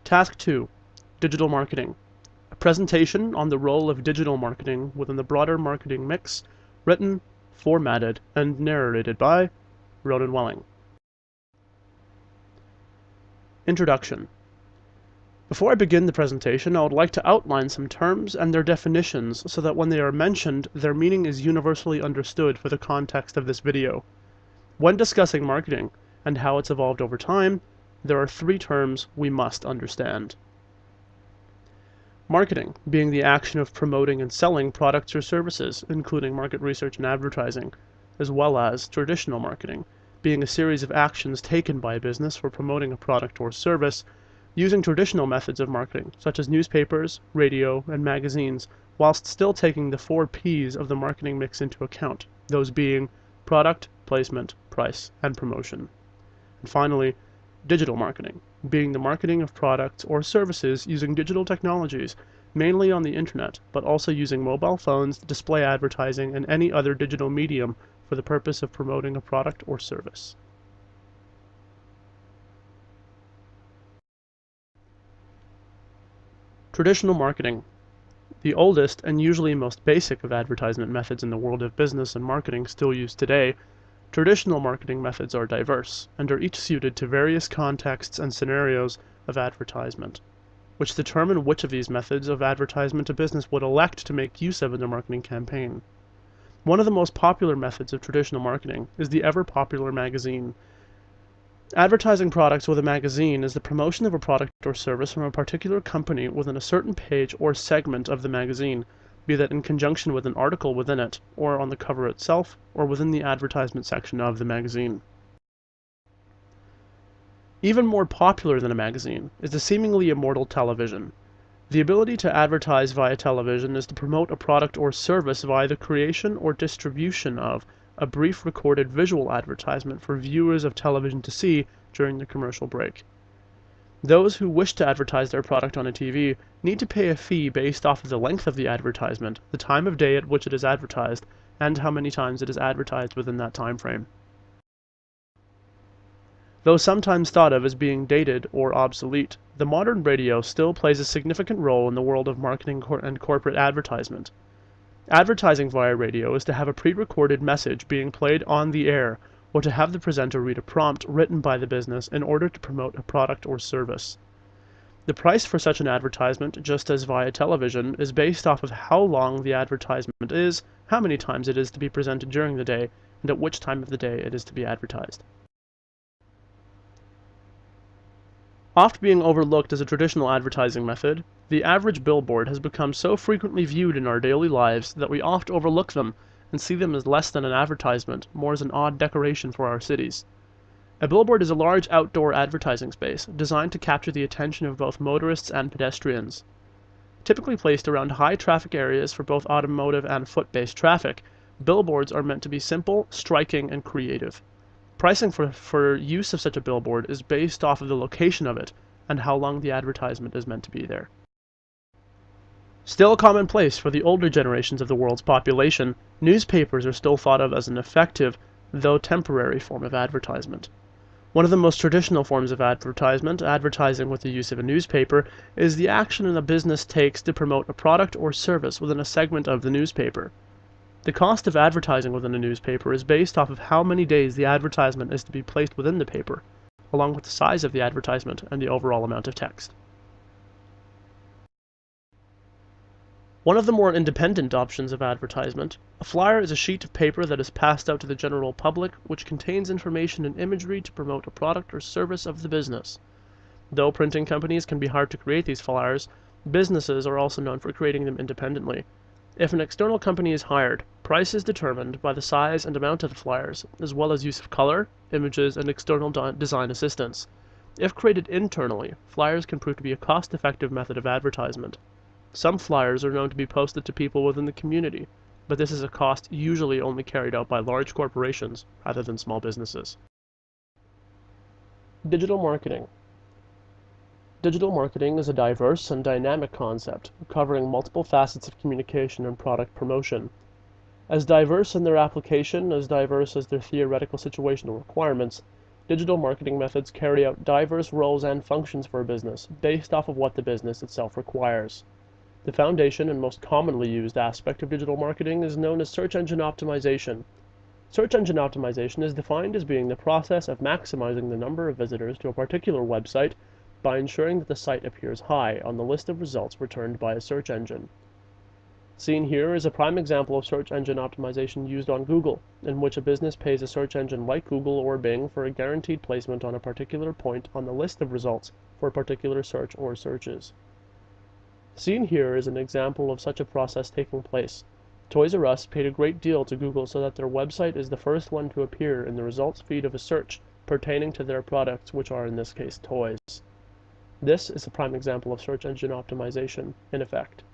Task 2. Digital Marketing. A presentation on the role of digital marketing within the broader marketing mix, written, formatted, and narrated by Ronan Welling. Introduction. Before I begin the presentation, I would like to outline some terms and their definitions so that when they are mentioned, their meaning is universally understood for the context of this video. When discussing marketing and how it's evolved over time, there are three terms we must understand. Marketing, being the action of promoting and selling products or services, including market research and advertising, as well as traditional marketing, being a series of actions taken by a business for promoting a product or service, using traditional methods of marketing, such as newspapers, radio, and magazines, whilst still taking the 4 P's of the marketing mix into account, those being product, placement, price, and promotion. And finally, digital marketing, being the marketing of products or services using digital technologies, mainly on the internet, but also using mobile phones, display advertising, and any other digital medium for the purpose of promoting a product or service. Traditional marketing. The oldest and usually most basic of advertisement methods in the world of business and marketing still used today, traditional marketing methods are diverse and are each suited to various contexts and scenarios of advertisement, which determine which of these methods of advertisement a business would elect to make use of in their marketing campaign. One of the most popular methods of traditional marketing is the ever-popular magazine. Advertising products with a magazine is the promotion of a product or service from a particular company within a certain page or segment of the magazine, be that in conjunction with an article within it, or on the cover itself, or within the advertisement section of the magazine. Even more popular than a magazine is the seemingly immortal television. The ability to advertise via television is to promote a product or service via the creation or distribution of a brief recorded visual advertisement for viewers of television to see during the commercial break. Those who wish to advertise their product on a TV need to pay a fee based off of the length of the advertisement, the time of day at which it is advertised, and how many times it is advertised within that time frame. Though sometimes thought of as being dated or obsolete, the modern radio still plays a significant role in the world of marketing and corporate advertisement. Advertising via radio is to have a pre-recorded message being played on the air, or to have the presenter read a prompt written by the business in order to promote a product or service. The price for such an advertisement, just as via television, is based off of how long the advertisement is, how many times it is to be presented during the day, and at which time of the day it is to be advertised. Oft being overlooked as a traditional advertising method, the average billboard has become so frequently viewed in our daily lives that we oft overlook them and see them as less than an advertisement, more as an odd decoration for our cities. A billboard is a large outdoor advertising space designed to capture the attention of both motorists and pedestrians. Typically placed around high traffic areas for both automotive and foot-based traffic, billboards are meant to be simple, striking, and creative. Pricing for use of such a billboard is based off of the location of it and how long the advertisement is meant to be there. Still commonplace for the older generations of the world's population, newspapers are still thought of as an effective, though temporary, form of advertisement. One of the most traditional forms of advertisement, advertising with the use of a newspaper, is the action a business takes to promote a product or service within a segment of the newspaper. The cost of advertising within a newspaper is based off of how many days the advertisement is to be placed within the paper, along with the size of the advertisement and the overall amount of text. One of the more independent options of advertisement, a flyer is a sheet of paper that is passed out to the general public which contains information and imagery to promote a product or service of the business. Though printing companies can be hard to create these flyers, businesses are also known for creating them independently. If an external company is hired, price is determined by the size and amount of the flyers, as well as use of color, images, and external design assistance. If created internally, flyers can prove to be a cost-effective method of advertisement. Some flyers are known to be posted to people within the community, but this is a cost usually only carried out by large corporations rather than small businesses. Digital marketing. Digital marketing is a diverse and dynamic concept, covering multiple facets of communication and product promotion. As diverse in their application, as diverse as their theoretical situational requirements, Digital marketing methods carry out diverse roles and functions for a business, based off of what the business itself requires. The foundation and most commonly used aspect of digital marketing is known as search engine optimization. Search engine optimization is defined as being the process of maximizing the number of visitors to a particular website by ensuring that the site appears high on the list of results returned by a search engine. Seen here is a prime example of search engine optimization used on Google, in which a business pays a search engine like Google or Bing for a guaranteed placement on a particular point on the list of results for a particular search or searches. Seen here is an example of such a process taking place. Toys R Us paid a great deal to Google so that their website is the first one to appear in the results feed of a search pertaining to their products, which are in this case toys. This is a prime example of search engine optimization in effect.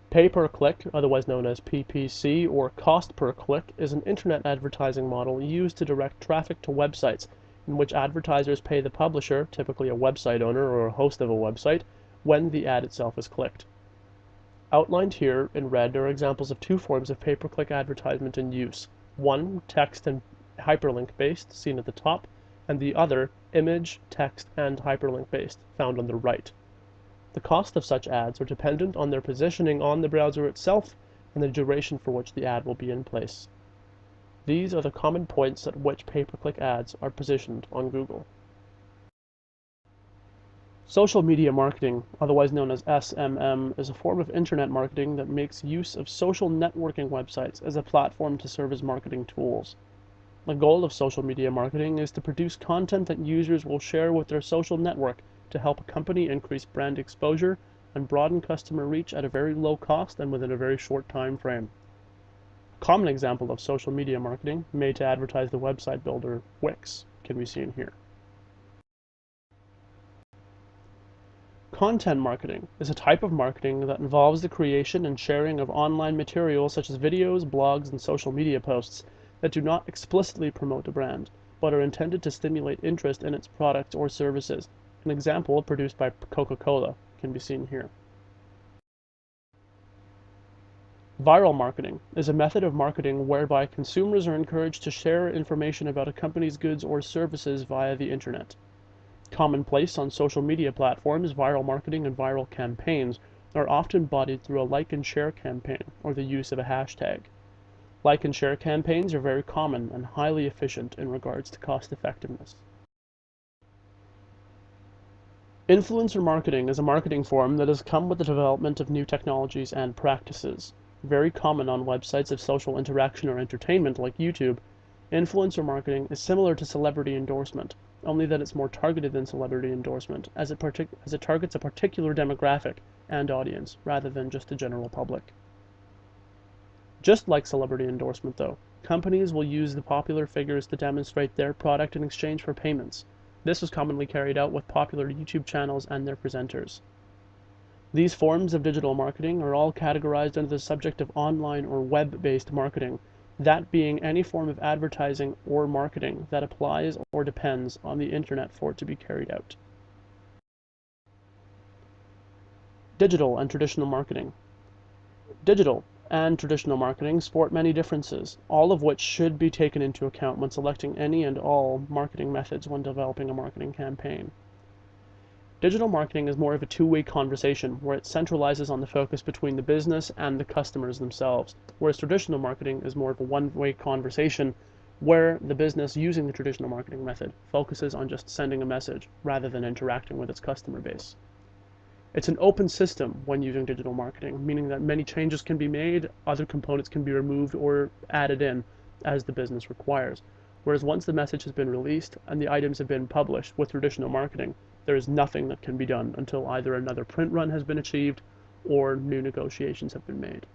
Pay per click, otherwise known as PPC or cost per click, is an internet advertising model used to direct traffic to websites in which advertisers pay the publisher, typically a website owner or a host of a website, when the ad itself is clicked. Outlined here in red are examples of two forms of pay-per-click advertisement in use. One, text and hyperlink based, seen at the top, and the other, image, text, and hyperlink based, found on the right. The cost of such ads are dependent on their positioning on the browser itself and the duration for which the ad will be in place. These are the common points at which pay-per-click ads are positioned on Google. Social media marketing, otherwise known as SMM, is a form of internet marketing that makes use of social networking websites as a platform to serve as marketing tools. The goal of social media marketing is to produce content that users will share with their social network to help a company increase brand exposure and broaden customer reach at a very low cost and within a very short time frame. A common example of social media marketing made to advertise the website builder Wix can be seen here. Content marketing is a type of marketing that involves the creation and sharing of online materials such as videos, blogs, and social media posts that do not explicitly promote a brand, but are intended to stimulate interest in its products or services. An example produced by Coca-Cola can be seen here. Viral marketing is a method of marketing whereby consumers are encouraged to share information about a company's goods or services via the internet. Commonplace on social media platforms, viral marketing and viral campaigns are often embodied through a like and share campaign or the use of a hashtag. Like and share campaigns are very common and highly efficient in regards to cost effectiveness. Influencer marketing is a marketing form that has come with the development of new technologies and practices. Very common on websites of social interaction or entertainment like YouTube, influencer marketing is similar to celebrity endorsement, only that it's more targeted than celebrity endorsement, as it targets a particular demographic and audience, rather than just the general public. Just like celebrity endorsement though, companies will use the popular figures to demonstrate their product in exchange for payments. This is commonly carried out with popular YouTube channels and their presenters. These forms of digital marketing are all categorized under the subject of online or web-based marketing, that being any form of advertising or marketing that applies or depends on the internet for it to be carried out. Digital and traditional marketing. Digital and traditional marketing sport many differences, all of which should be taken into account when selecting any and all marketing methods when developing a marketing campaign. Digital marketing is more of a two-way conversation where it centralizes on the focus between the business and the customers themselves, whereas traditional marketing is more of a one-way conversation where the business using the traditional marketing method focuses on just sending a message rather than interacting with its customer base. It's an open system when using digital marketing, meaning that many changes can be made, other components can be removed or added in as the business requires. Whereas once the message has been released and the items have been published with traditional marketing, there is nothing that can be done until either another print run has been achieved or new negotiations have been made.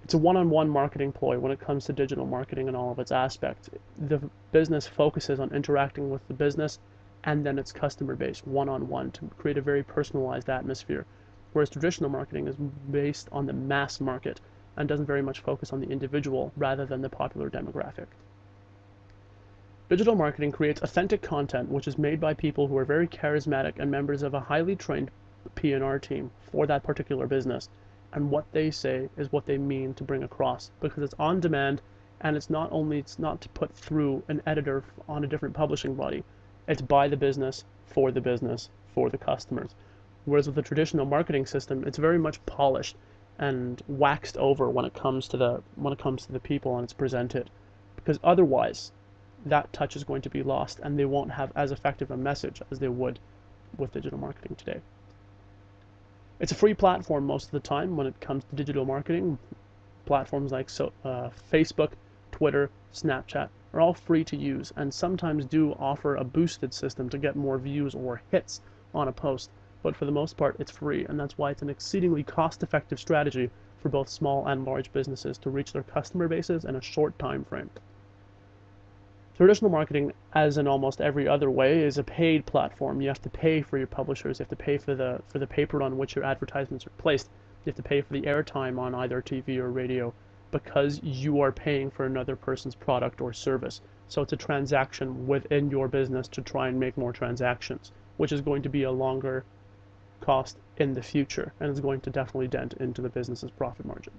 It's a one-on-one marketing ploy when it comes to digital marketing and all of its aspects. The business focuses on interacting with the business and then its customer base one-on-one to create a very personalized atmosphere, whereas traditional marketing is based on the mass market and doesn't very much focus on the individual rather than the popular demographic. Digital marketing creates authentic content which is made by people who are very charismatic and members of a highly trained P&R team for that particular business, and what they say is what they mean to bring across because it's on demand And it's not to put through an editor on a different publishing body. It's by the business, for the customers. Whereas with the traditional marketing system, it's very much polished and waxed over when it comes to the people and it's presented. Because otherwise, that touch is going to be lost and they won't have as effective a message as they would with digital marketing today. It's a free platform most of the time when it comes to digital marketing. Platforms like Facebook, Twitter, Snapchat are all free to use and sometimes do offer a boosted system to get more views or hits on a post. But for the most part, it's free, and that's why it's an exceedingly cost-effective strategy for both small and large businesses to reach their customer bases in a short time frame. Traditional marketing, as in almost every other way, is a paid platform. You have to pay for your publishers. You have to pay for the paper on which your advertisements are placed. You have to pay for the airtime on either TV or radio because you are paying for another person's product or service. So it's a transaction within your business to try and make more transactions, which is going to be a longer cost in the future and is going to definitely dent into the business's profit margin.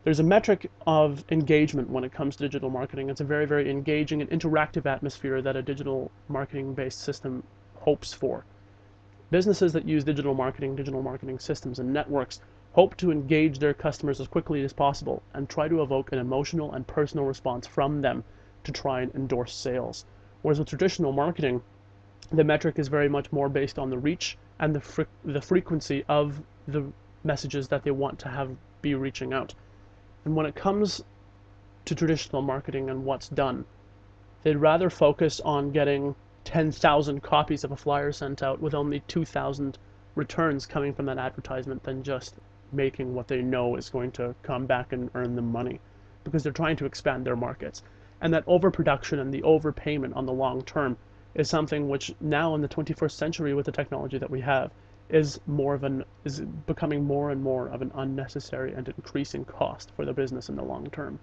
There's a metric of engagement when it comes to digital marketing. It's a very, very engaging and interactive atmosphere that a digital marketing-based system hopes for. Businesses that use digital marketing systems and networks hope to engage their customers as quickly as possible and try to evoke an emotional and personal response from them to try and endorse sales. Whereas with traditional marketing, the metric is very much more based on the reach and the frequency of the messages that they want to have be reaching out. And when it comes to traditional marketing and what's done, they'd rather focus on getting 10,000 copies of a flyer sent out with only 2,000 returns coming from that advertisement than just making what they know is going to come back and earn them money, because they're trying to expand their markets. And that overproduction and the overpayment on the long term is something which now in the 21st century with the technology that we have is becoming more and more of an unnecessary and increasing cost for the business in the long term.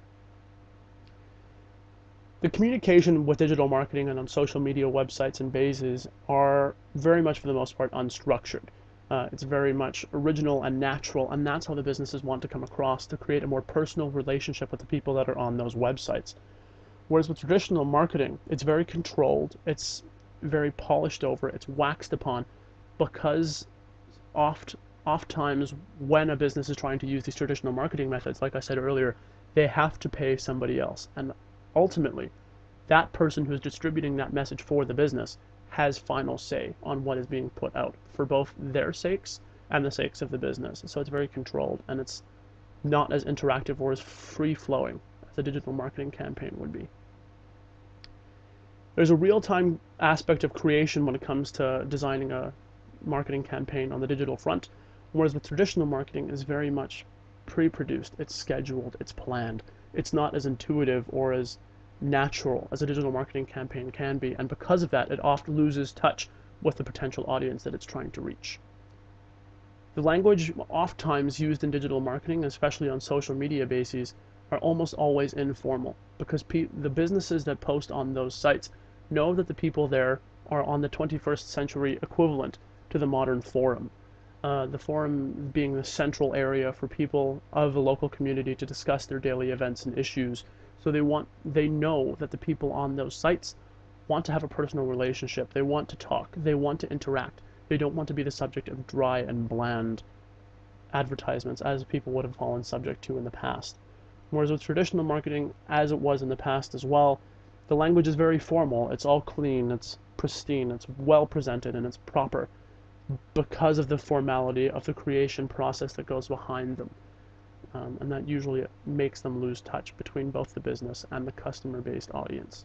The communication with digital marketing and on social media websites and bases are very much for the most part unstructured. It's very much original and natural, and that's how the businesses want to come across to create a more personal relationship with the people that are on those websites. Whereas with traditional marketing, it's very controlled, it's very polished over, it's waxed upon, because oftentimes when a business is trying to use these traditional marketing methods, like I said earlier, they have to pay somebody else. And ultimately, that person who's distributing that message for the business has final say on what is being put out for both their sakes and the sakes of the business. So it's very controlled and it's not as interactive or as free-flowing as a digital marketing campaign would be. There's a real-time aspect of creation when it comes to designing a marketing campaign on the digital front, whereas with traditional marketing is very much pre-produced, it's scheduled, it's planned. It's not as intuitive or as natural as a digital marketing campaign can be, and because of that, it often loses touch with the potential audience that it's trying to reach. The language oftentimes used in digital marketing, especially on social media bases, are almost always informal, because the businesses that post on those sites know that the people there are on the 21st century equivalent to the modern forum. The forum being the central area for people of the local community to discuss their daily events and issues. So they know that the people on those sites want to have a personal relationship. They want to talk. They want to interact. They don't want to be the subject of dry and bland advertisements as people would have fallen subject to in the past. Whereas with traditional marketing, as it was in the past as well, the language is very formal. It's all clean, it's pristine, it's well presented, and it's proper because of the formality of the creation process that goes behind them. And that usually makes them lose touch between both the business and the customer-based audience.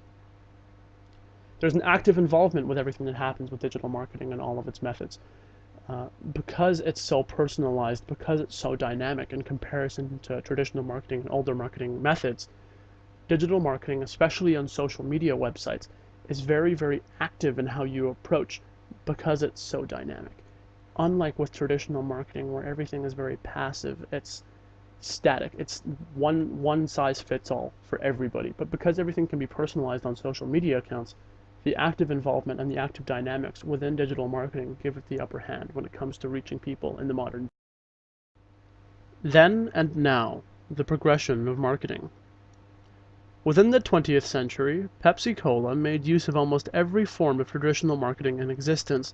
There's an active involvement with everything that happens with digital marketing and all of its methods. Because it's so personalized, because it's so dynamic in comparison to traditional marketing and older marketing methods, digital marketing, especially on social media websites, is very, very active in how you approach because it's so dynamic. Unlike with traditional marketing where everything is very passive, it's static, it's one size fits all for everybody. But because everything can be personalized on social media accounts, the active involvement and the active dynamics within digital marketing give it the upper hand when it comes to reaching people in the modern. Then and now, the progression of marketing. Within the 20th century, Pepsi-Cola made use of almost every form of traditional marketing in existence,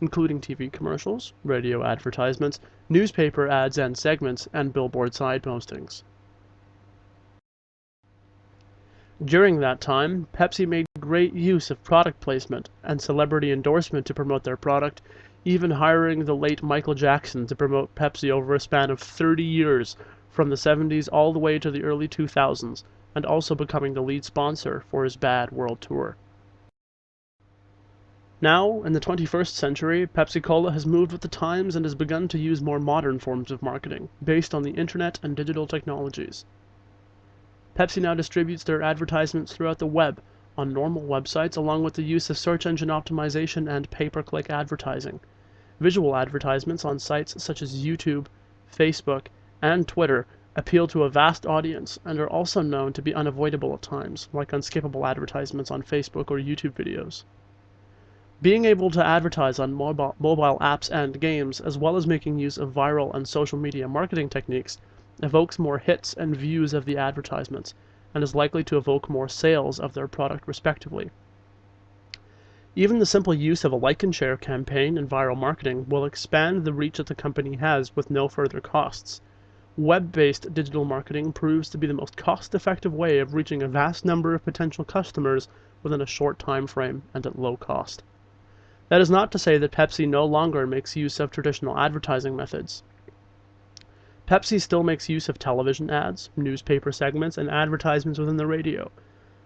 including TV commercials, radio advertisements, newspaper ads and segments, and billboard side postings. During that time, Pepsi made great use of product placement and celebrity endorsement to promote their product, even hiring the late Michael Jackson to promote Pepsi over a span of 30 years, from the 70s all the way to the early 2000s, and also becoming the lead sponsor for his Bad World Tour. Now, in the 21st century, Pepsi-Cola has moved with the times and has begun to use more modern forms of marketing, based on the internet and digital technologies. Pepsi now distributes their advertisements throughout the web, on normal websites, along with the use of search engine optimization and pay-per-click advertising. Visual advertisements on sites such as YouTube, Facebook, and Twitter appeal to a vast audience and are also known to be unavoidable at times, like unskippable advertisements on Facebook or YouTube videos. Being able to advertise on mobile apps and games, as well as making use of viral and social media marketing techniques, evokes more hits and views of the advertisements, and is likely to evoke more sales of their product respectively. Even the simple use of a like and share campaign in viral marketing will expand the reach that the company has with no further costs. Web-based digital marketing proves to be the most cost-effective way of reaching a vast number of potential customers within a short time frame and at low cost. That is not to say that Pepsi no longer makes use of traditional advertising methods. Pepsi still makes use of television ads, newspaper segments, and advertisements within the radio.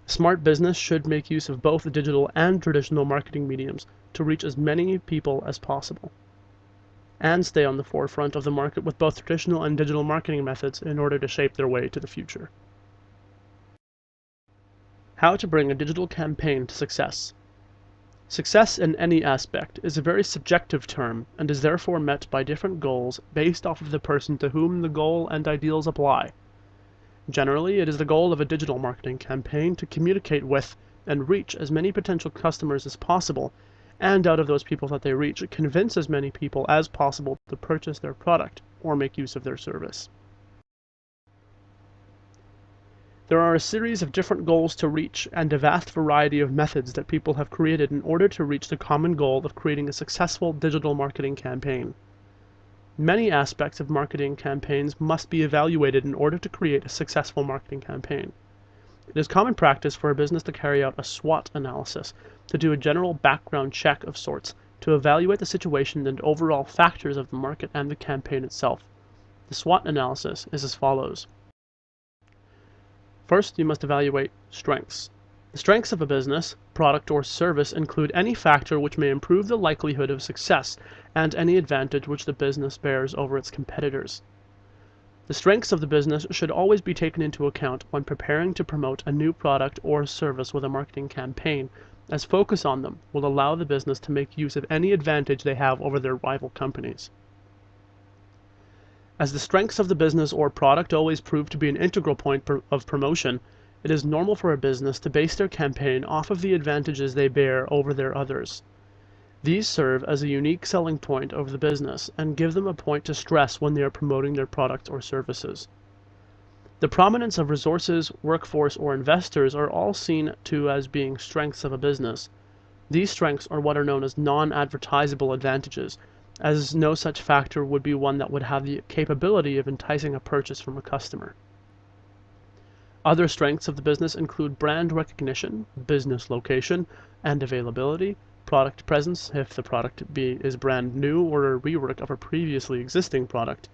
A smart business should make use of both digital and traditional marketing mediums to reach as many people as possible, and stay on the forefront of the market with both traditional and digital marketing methods in order to shape their way to the future. How to bring a digital campaign to success. Success in any aspect is a very subjective term and is therefore met by different goals based off of the person to whom the goal and ideals apply. Generally, it is the goal of a digital marketing campaign to communicate with and reach as many potential customers as possible, and out of those people that they reach, convince as many people as possible to purchase their product or make use of their service. There are a series of different goals to reach and a vast variety of methods that people have created in order to reach the common goal of creating a successful digital marketing campaign. Many aspects of marketing campaigns must be evaluated in order to create a successful marketing campaign. It is common practice for a business to carry out a SWOT analysis, to do a general background check of sorts, to evaluate the situation and overall factors of the market and the campaign itself. The SWOT analysis is as follows. First, you must evaluate strengths. The strengths of a business, product, or service include any factor which may improve the likelihood of success and any advantage which the business bears over its competitors. The strengths of the business should always be taken into account when preparing to promote a new product or service with a marketing campaign, as focus on them will allow the business to make use of any advantage they have over their rival companies. As the strengths of the business or product always prove to be an integral point of promotion, it is normal for a business to base their campaign off of the advantages they bear over their others. These serve as a unique selling point of the business and give them a point to stress when they are promoting their products or services. The prominence of resources, workforce, or investors are all seen to as being strengths of a business. These strengths are what are known as non-advertisable advantages, as no such factor would be one that would have the capability of enticing a purchase from a customer. Other strengths of the business include brand recognition, business location and availability, product presence if the product is brand new or a rework of a previously existing product.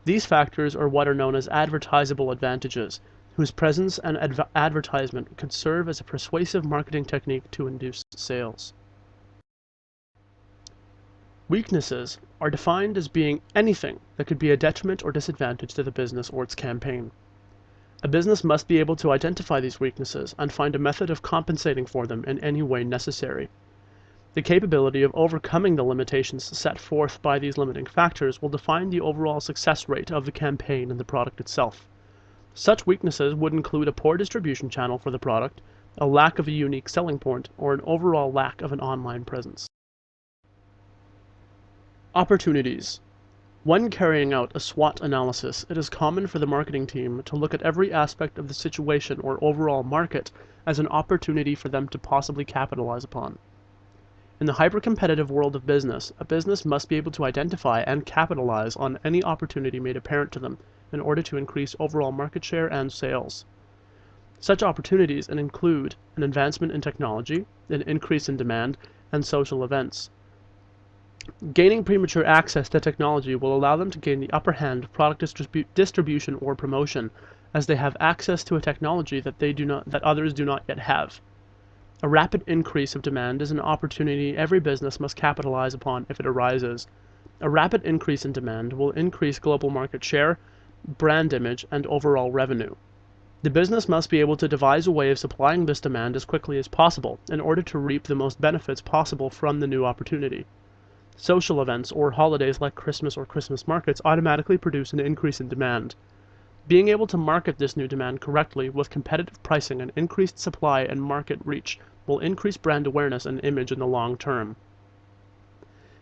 These factors are what are known as advertisable advantages, whose presence and advertisement could serve as a persuasive marketing technique to induce sales. Weaknesses are defined as being anything that could be a detriment or disadvantage to the business or its campaign. A business must be able to identify these weaknesses and find a method of compensating for them in any way necessary. The capability of overcoming the limitations set forth by these limiting factors will define the overall success rate of the campaign and the product itself. Such weaknesses would include a poor distribution channel for the product, a lack of a unique selling point, or an overall lack of an online presence. Opportunities. When carrying out a SWOT analysis, it is common for the marketing team to look at every aspect of the situation or overall market as an opportunity for them to possibly capitalize upon. In the hyper-competitive world of business, a business must be able to identify and capitalize on any opportunity made apparent to them in order to increase overall market share and sales. Such opportunities include an advancement in technology, an increase in demand, and social events. Gaining premature access to technology will allow them to gain the upper hand of product distribution or promotion, as they have access to a technology that others do not yet have. A rapid increase of demand is an opportunity every business must capitalize upon if it arises. A rapid increase in demand will increase global market share, brand image, and overall revenue. The business must be able to devise a way of supplying this demand as quickly as possible in order to reap the most benefits possible from the new opportunity. Social events or holidays like Christmas or Christmas markets automatically produce an increase in demand. Being able to market this new demand correctly with competitive pricing and increased supply and market reach will increase brand awareness and image in the long term.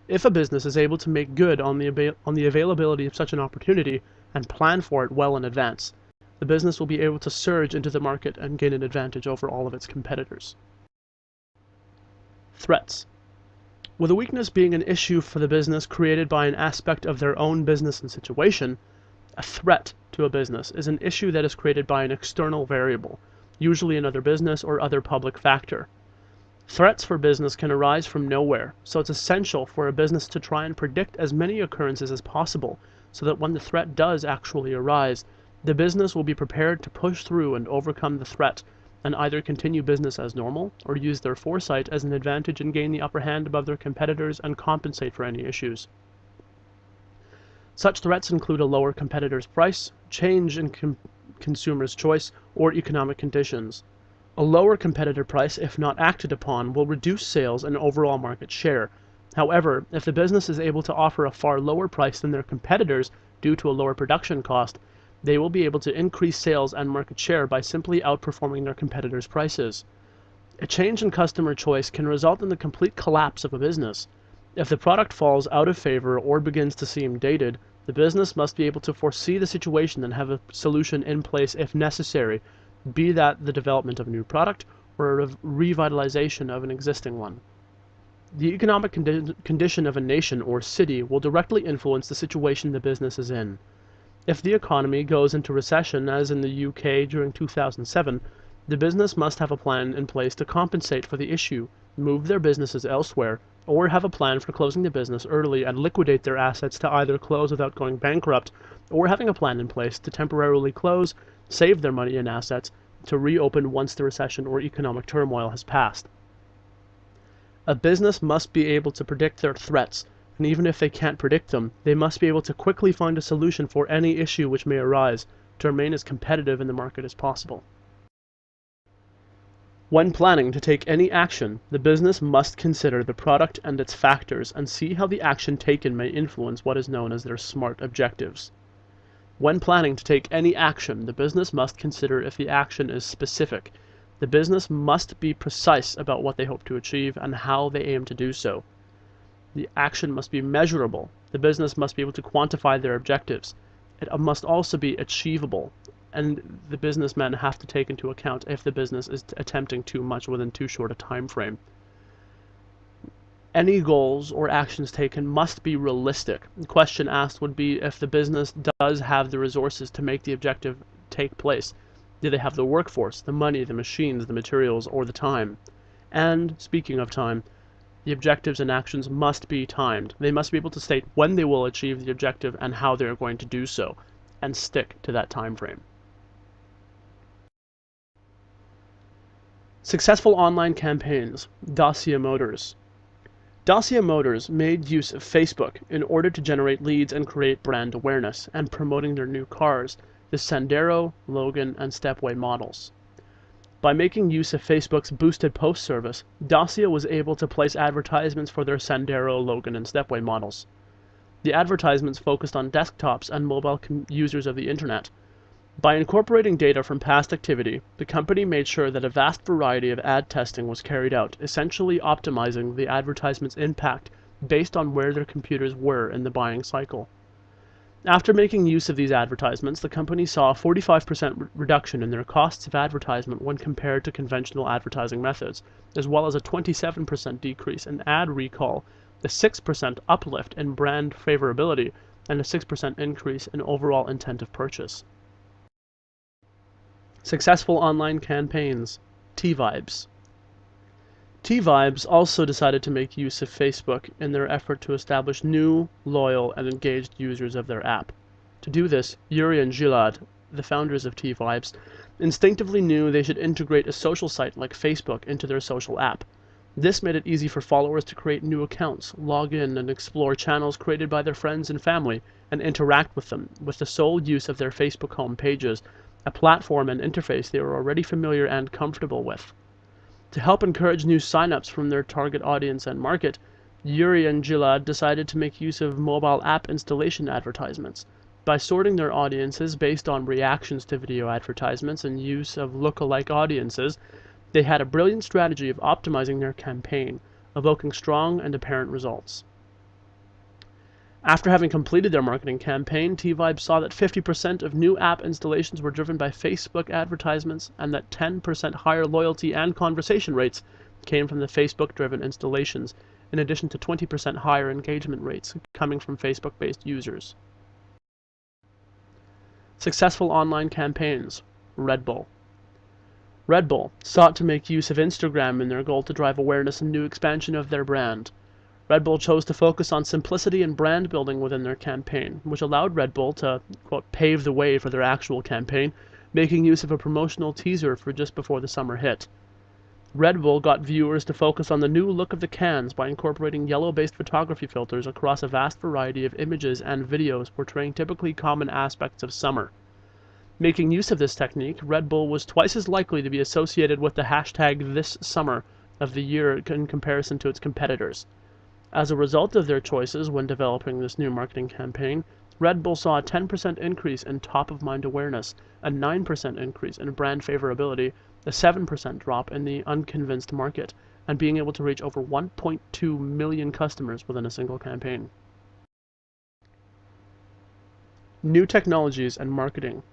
If a business is able to make good on the availability of such an opportunity and plan for it well in advance, the business will be able to surge into the market and gain an advantage over all of its competitors. Threats. With a weakness being an issue for the business created by an aspect of their own business and situation, a threat to a business is an issue that is created by an external variable, usually another business or other public factor. Threats for business can arise from nowhere, so it's essential for a business to try and predict as many occurrences as possible so that when the threat does actually arise, the business will be prepared to push through and overcome the threat and either continue business as normal or use their foresight as an advantage and gain the upper hand above their competitors and compensate for any issues. Such threats include a lower competitor's price, change in consumer's choice, or economic conditions. A lower competitor price, if not acted upon, will reduce sales and overall market share. However, if the business is able to offer a far lower price than their competitors due to a lower production cost, they will be able to increase sales and market share by simply outperforming their competitors' prices. A change in customer choice can result in the complete collapse of a business. If the product falls out of favor or begins to seem dated, the business must be able to foresee the situation and have a solution in place if necessary, be that the development of a new product or a revitalization of an existing one. The economic condition of a nation or city will directly influence the situation the business is in. If the economy goes into recession, as in the UK during 2007, the business must have a plan in place to compensate for the issue, move their businesses elsewhere, or have a plan for closing the business early and liquidate their assets to either close without going bankrupt, or having a plan in place to temporarily close, save their money and assets, to reopen once the recession or economic turmoil has passed. A business must be able to predict their threats, and even if they can't predict them, they must be able to quickly find a solution for any issue which may arise to remain as competitive in the market as possible. When planning to take any action, the business must consider the product and its factors and see how the action taken may influence what is known as their SMART objectives. When planning to take any action, the business must consider if the action is specific. The business must be precise about what they hope to achieve and how they aim to do so. The action must be measurable. The business must be able to quantify their objectives. It must also be achievable, and the businessmen have to take into account if the business is attempting too much within too short a time frame. Any goals or actions taken must be realistic. The question asked would be if the business does have the resources to make the objective take place. Do they have the workforce, the money, the machines, the materials, or the time? And, speaking of time, the objectives and actions must be timed. They must be able to state when they will achieve the objective and how they are going to do so, and stick to that time frame. Successful online campaigns. Dacia Motors. Dacia Motors made use of Facebook in order to generate leads and create brand awareness, and promoting their new cars, the Sandero, Logan, and Stepway models. By making use of Facebook's boosted post service, Dacia was able to place advertisements for their Sandero, Logan, and Stepway models. The advertisements focused on desktops and mobile users of the internet. By incorporating data from past activity, the company made sure that a vast variety of ad testing was carried out, essentially optimizing the advertisement's impact based on where their computers were in the buying cycle. After making use of these advertisements, the company saw a 45% reduction in their costs of advertisement when compared to conventional advertising methods, as well as a 27% decrease in ad recall, a 6% uplift in brand favorability, and a 6% increase in overall intent of purchase. Successful online campaigns. T-Vibes. T-Vibes also decided to make use of Facebook in their effort to establish new, loyal, and engaged users of their app. To do this, Yuri and Gilad, the founders of T-Vibes, instinctively knew they should integrate a social site like Facebook into their social app. This made it easy for followers to create new accounts, log in and explore channels created by their friends and family, and interact with them with the sole use of their Facebook home pages, a platform and interface they were already familiar and comfortable with. To help encourage new signups from their target audience and market, Yuri and Gilad decided to make use of mobile app installation advertisements. By sorting their audiences based on reactions to video advertisements and use of look-alike audiences, they had a brilliant strategy of optimizing their campaign, evoking strong and apparent results. After having completed their marketing campaign, T-Vibe saw that 50% of new app installations were driven by Facebook advertisements and that 10% higher loyalty and conversation rates came from the Facebook-driven installations, in addition to 20% higher engagement rates coming from Facebook-based users. Successful online campaigns. Red Bull. Red Bull sought to make use of Instagram in their goal to drive awareness and new expansion of their brand. Red Bull chose to focus on simplicity and brand building within their campaign, which allowed Red Bull to, quote, pave the way for their actual campaign, making use of a promotional teaser for just before the summer hit. Red Bull got viewers to focus on the new look of the cans by incorporating yellow-based photography filters across a vast variety of images and videos portraying typically common aspects of summer. Making use of this technique, Red Bull was twice as likely to be associated with the hashtag this summer of the year in comparison to its competitors. As a result of their choices when developing this new marketing campaign, Red Bull saw a 10% increase in top-of-mind awareness, a 9% increase in brand favorability, a 7% drop in the unconvinced market, and being able to reach over 1.2 million customers within a single campaign. New technologies and marketing.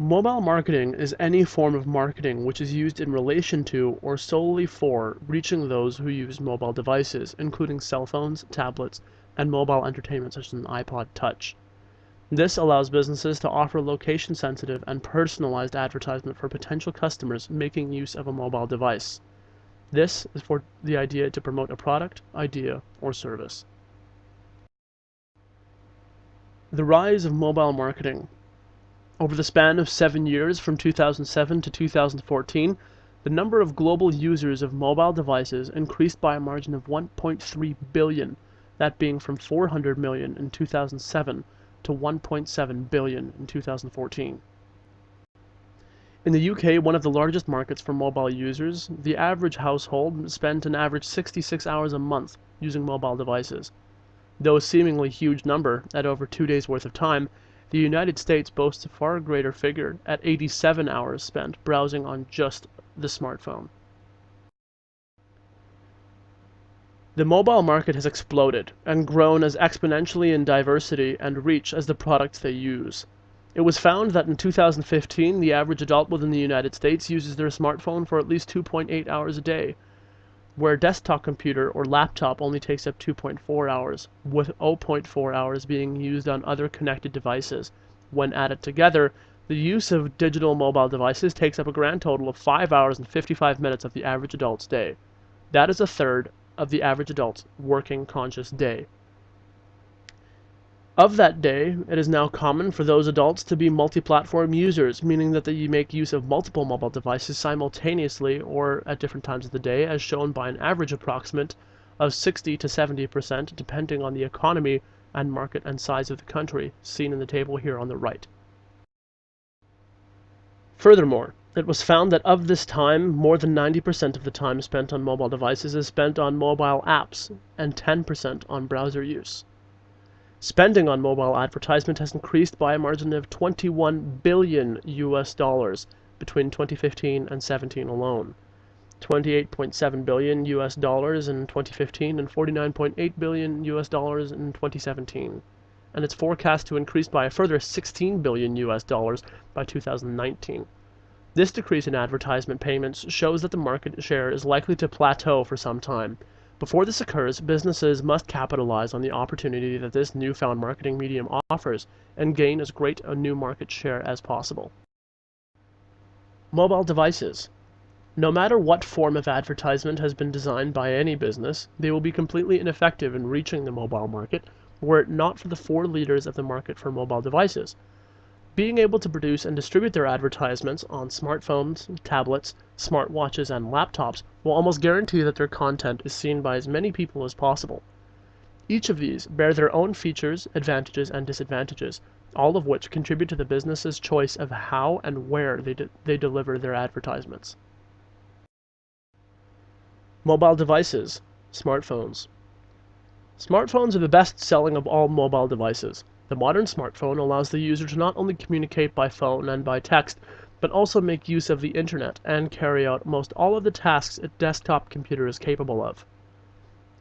Mobile marketing is any form of marketing which is used in relation to or solely for reaching those who use mobile devices, including cell phones, tablets, and mobile entertainment such as an iPod Touch. This allows businesses to offer location-sensitive and personalized advertisement for potential customers making use of a mobile device. This is for the idea to promote a product, idea, or service. The rise of mobile marketing. Over the span of 7 years, from 2007 to 2014, the number of global users of mobile devices increased by a margin of 1.3 billion, that being from 400 million in 2007 to 1.7 billion in 2014. In the UK, one of the largest markets for mobile users, the average household spent an average 66 hours a month using mobile devices. Though a seemingly huge number, at over 2 days' worth of time, the United States boasts a far greater figure at 87 hours spent browsing on just the smartphone. The mobile market has exploded and grown as exponentially in diversity and reach as the products they use. It was found that in 2015, the average adult within the United States uses their smartphone for at least 2.8 hours a day, where a desktop computer or laptop only takes up 2.4 hours, with 0.4 hours being used on other connected devices. When added together, the use of digital mobile devices takes up a grand total of 5 hours and 55 minutes of the average adult's day. That is a third of the average adult's working conscious day. Of that day, it is now common for those adults to be multi-platform users, meaning that they make use of multiple mobile devices simultaneously or at different times of the day, as shown by an average approximate of 60 to 70% depending on the economy and market and size of the country, seen in the table here on the right. Furthermore, it was found that of this time, more than 90% of the time spent on mobile devices is spent on mobile apps, and 10% on browser use. Spending on mobile advertisement has increased by a margin of $21 billion between 2015 and 17 alone. $28.7 billion in 2015 and $49.8 billion in 2017. and it's forecast to increase by a further $16 billion by 2019. This decrease in advertisement payments shows that the market share is likely to plateau for some time. Before this occurs, businesses must capitalize on the opportunity that this newfound marketing medium offers and gain as great a new market share as possible. Mobile devices. No matter what form of advertisement has been designed by any business, they will be completely ineffective in reaching the mobile market were it not for the four leaders of the market for mobile devices. Being able to produce and distribute their advertisements on smartphones, tablets, smartwatches, and laptops will almost guarantee that their content is seen by as many people as possible. Each of these bear their own features, advantages, and disadvantages, all of which contribute to the business's choice of how and where they deliver their advertisements. Mobile devices, smartphones. Smartphones are the best-selling of all mobile devices. The modern smartphone allows the user to not only communicate by phone and by text, but also make use of the internet and carry out most all of the tasks a desktop computer is capable of.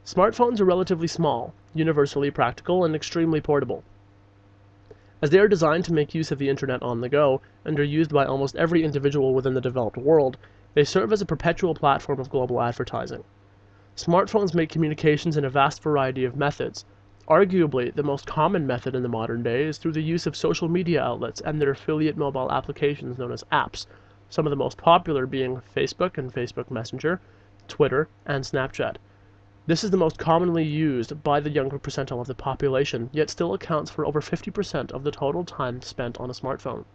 Smartphones are relatively small, universally practical, and extremely portable. As they are designed to make use of the internet on the go, and are used by almost every individual within the developed world, they serve as a perpetual platform of global advertising. Smartphones make communications in a vast variety of methods. Arguably, the most common method in the modern day is through the use of social media outlets and their affiliate mobile applications known as apps, some of the most popular being Facebook and Facebook Messenger, Twitter, and Snapchat. This is the most commonly used by the younger percentile of the population, yet still accounts for over 50% of the total time spent on a smartphone.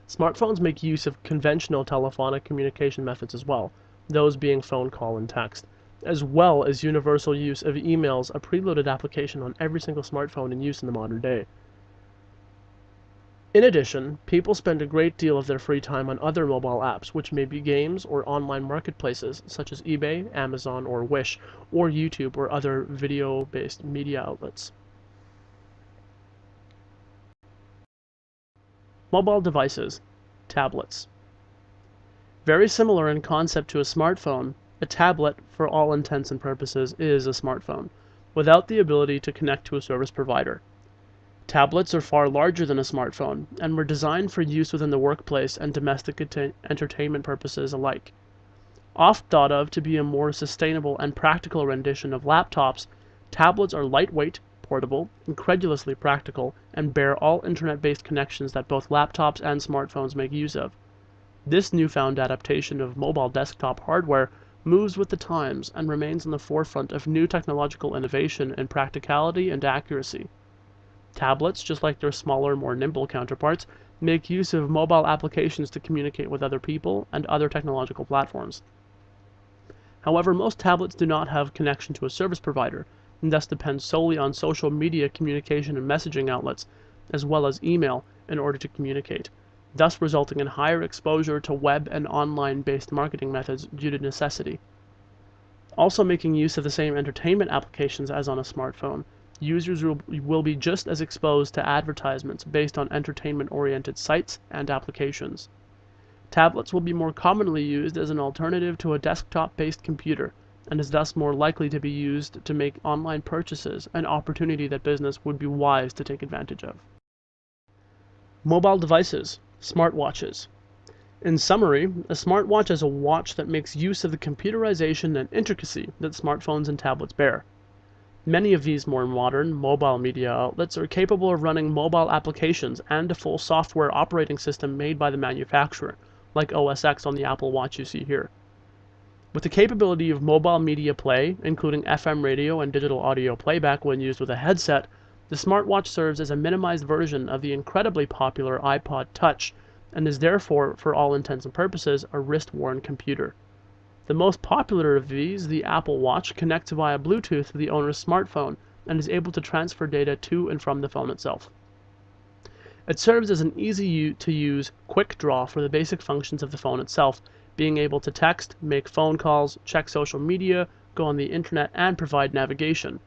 Smartphones make use of conventional telephonic communication methods as well, those being phone call and text, as well as universal use of emails, a preloaded application on every single smartphone in use in the modern day. In addition, people spend a great deal of their free time on other mobile apps, which may be games or online marketplaces such as eBay, Amazon, or Wish, or YouTube or other video-based media outlets. Mobile devices, tablets. Very similar in concept to a smartphone, a tablet, for all intents and purposes, is a smartphone, without the ability to connect to a service provider. Tablets are far larger than a smartphone, and were designed for use within the workplace and domestic entertainment purposes alike. Oft thought of to be a more sustainable and practical rendition of laptops, tablets are lightweight, portable, incredulously practical, and bear all internet-based connections that both laptops and smartphones make use of. This newfound adaptation of mobile desktop hardware moves with the times and remains on the forefront of new technological innovation in practicality and accuracy. Tablets, just like their smaller, more nimble counterparts, make use of mobile applications to communicate with other people and other technological platforms. However, most tablets do not have connection to a service provider, and thus depend solely on social media communication and messaging outlets, as well as email, in order to communicate, thus resulting in higher exposure to web and online-based marketing methods due to necessity. Also making use of the same entertainment applications as on a smartphone, users will be just as exposed to advertisements based on entertainment-oriented sites and applications. Tablets will be more commonly used as an alternative to a desktop-based computer, and is thus more likely to be used to make online purchases, an opportunity that business would be wise to take advantage of. Mobile devices, smartwatches. In summary, a smartwatch is a watch that makes use of the computerization and intricacy that smartphones and tablets bear. Many of these more modern mobile media outlets are capable of running mobile applications and a full software operating system made by the manufacturer, like OS X on the Apple Watch you see here. With the capability of mobile media play, including FM radio and digital audio playback when used with a headset, the smartwatch serves as a minimized version of the incredibly popular iPod Touch, and is therefore, for all intents and purposes, a wrist-worn computer. The most popular of these, the Apple Watch, connects via Bluetooth to the owner's smartphone and is able to transfer data to and from the phone itself. It serves as an easy-to-use quick draw for the basic functions of the phone itself, being able to text, make phone calls, check social media, go on the internet, and provide navigation.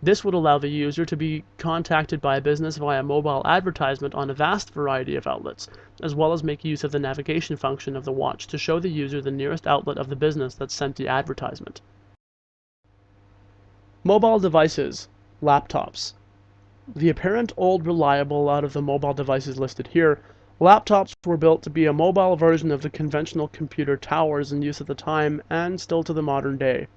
This would allow the user to be contacted by a business via mobile advertisement on a vast variety of outlets, as well as make use of the navigation function of the watch to show the user the nearest outlet of the business that sent the advertisement. Mobile devices, laptops. The apparent old reliable out of the mobile devices listed here, laptops were built to be a mobile version of the conventional computer towers in use at the time and still to the modern day.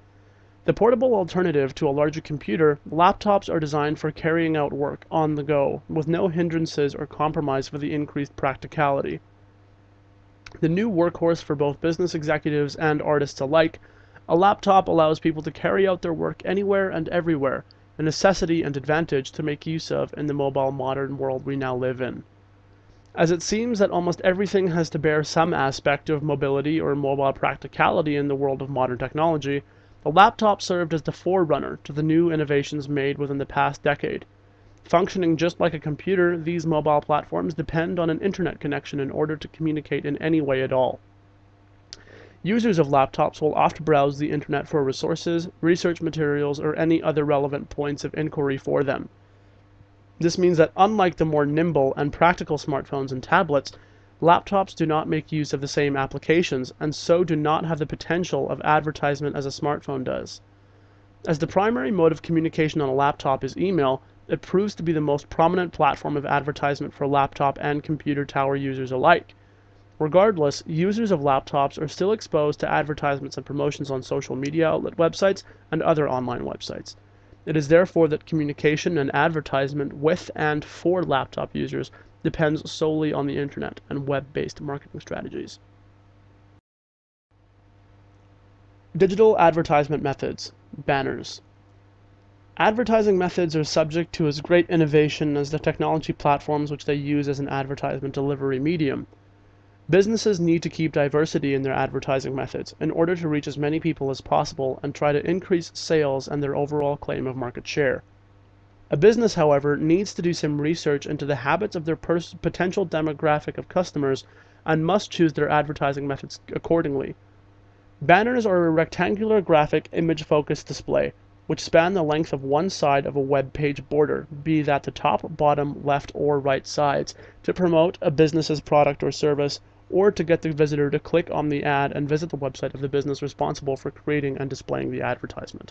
The portable alternative to a larger computer, laptops are designed for carrying out work on the go, with no hindrances or compromise for the increased practicality. The new workhorse for both business executives and artists alike, a laptop allows people to carry out their work anywhere and everywhere, a necessity and advantage to make use of in the mobile modern world we now live in. As it seems that almost everything has to bear some aspect of mobility or mobile practicality in the world of modern technology, the laptop served as the forerunner to the new innovations made within the past decade. Functioning just like a computer, these mobile platforms depend on an internet connection in order to communicate in any way at all. Users of laptops will oft browse the internet for resources, research materials, or any other relevant points of inquiry for them. This means that unlike the more nimble and practical smartphones and tablets, laptops do not make use of the same applications and so do not have the potential of advertisement as a smartphone does. As the primary mode of communication on a laptop is email, it proves to be the most prominent platform of advertisement for laptop and computer tower users alike. Regardless, users of laptops are still exposed to advertisements and promotions on social media outlet websites and other online websites. It is therefore that communication and advertisement with and for laptop users depends solely on the internet and web-based marketing strategies. Digital advertisement methods, banners. Advertising methods are subject to as great innovation as the technology platforms which they use as an advertisement delivery medium. Businesses need to keep diversity in their advertising methods in order to reach as many people as possible and try to increase sales and their overall claim of market share. A business, however, needs to do some research into the habits of their potential demographic of customers and must choose their advertising methods accordingly. Banners are a rectangular graphic image-focused display, which span the length of one side of a web page border, be that the top, bottom, left, or right sides, to promote a business's product or service, or to get the visitor to click on the ad and visit the website of the business responsible for creating and displaying the advertisement.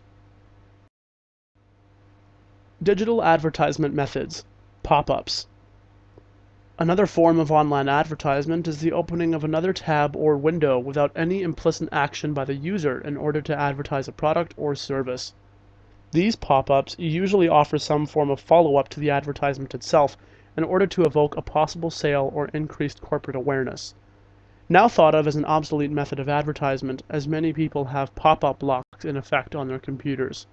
Digital advertisement methods, pop-ups. Another form of online advertisement is the opening of another tab or window without any implicit action by the user in order to advertise a product or service. These pop-ups usually offer some form of follow-up to the advertisement itself in order to evoke a possible sale or increased corporate awareness. Now thought of as an obsolete method of advertisement, as many people have pop-up locks in effect on their computers.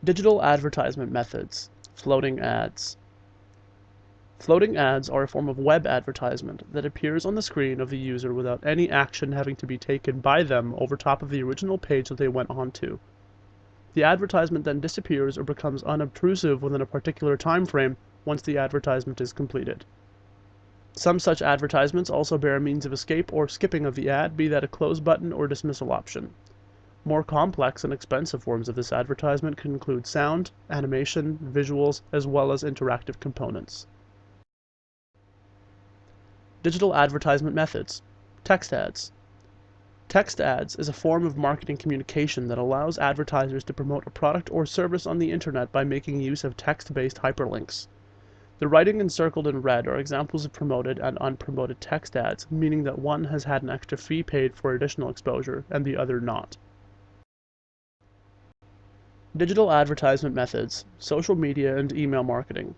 Digital advertisement methods, floating ads. Floating ads are a form of web advertisement that appears on the screen of the user without any action having to be taken by them over top of the original page that they went onto. The advertisement then disappears or becomes unobtrusive within a particular time frame once the advertisement is completed. Some such advertisements also bear a means of escape or skipping of the ad, be that a close button or dismissal option. More complex and expensive forms of this advertisement can include sound, animation, visuals, as well as interactive components. Digital advertisement methods, text ads. Text ads is a form of marketing communication that allows advertisers to promote a product or service on the internet by making use of text-based hyperlinks. The writing encircled in red are examples of promoted and unpromoted text ads, meaning that one has had an extra fee paid for additional exposure and the other not. Digital advertisement methods, social media and email marketing.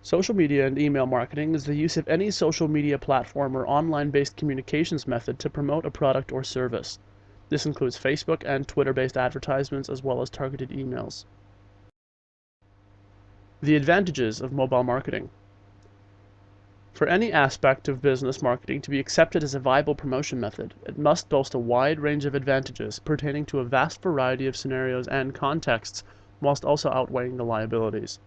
Social media and email marketing is the use of any social media platform or online-based communications method to promote a product or service. This includes Facebook and Twitter-based advertisements as well as targeted emails. The advantages of mobile marketing. For any aspect of business marketing to be accepted as a viable promotion method, it must boast a wide range of advantages pertaining to a vast variety of scenarios and contexts, whilst also outweighing the liabilities.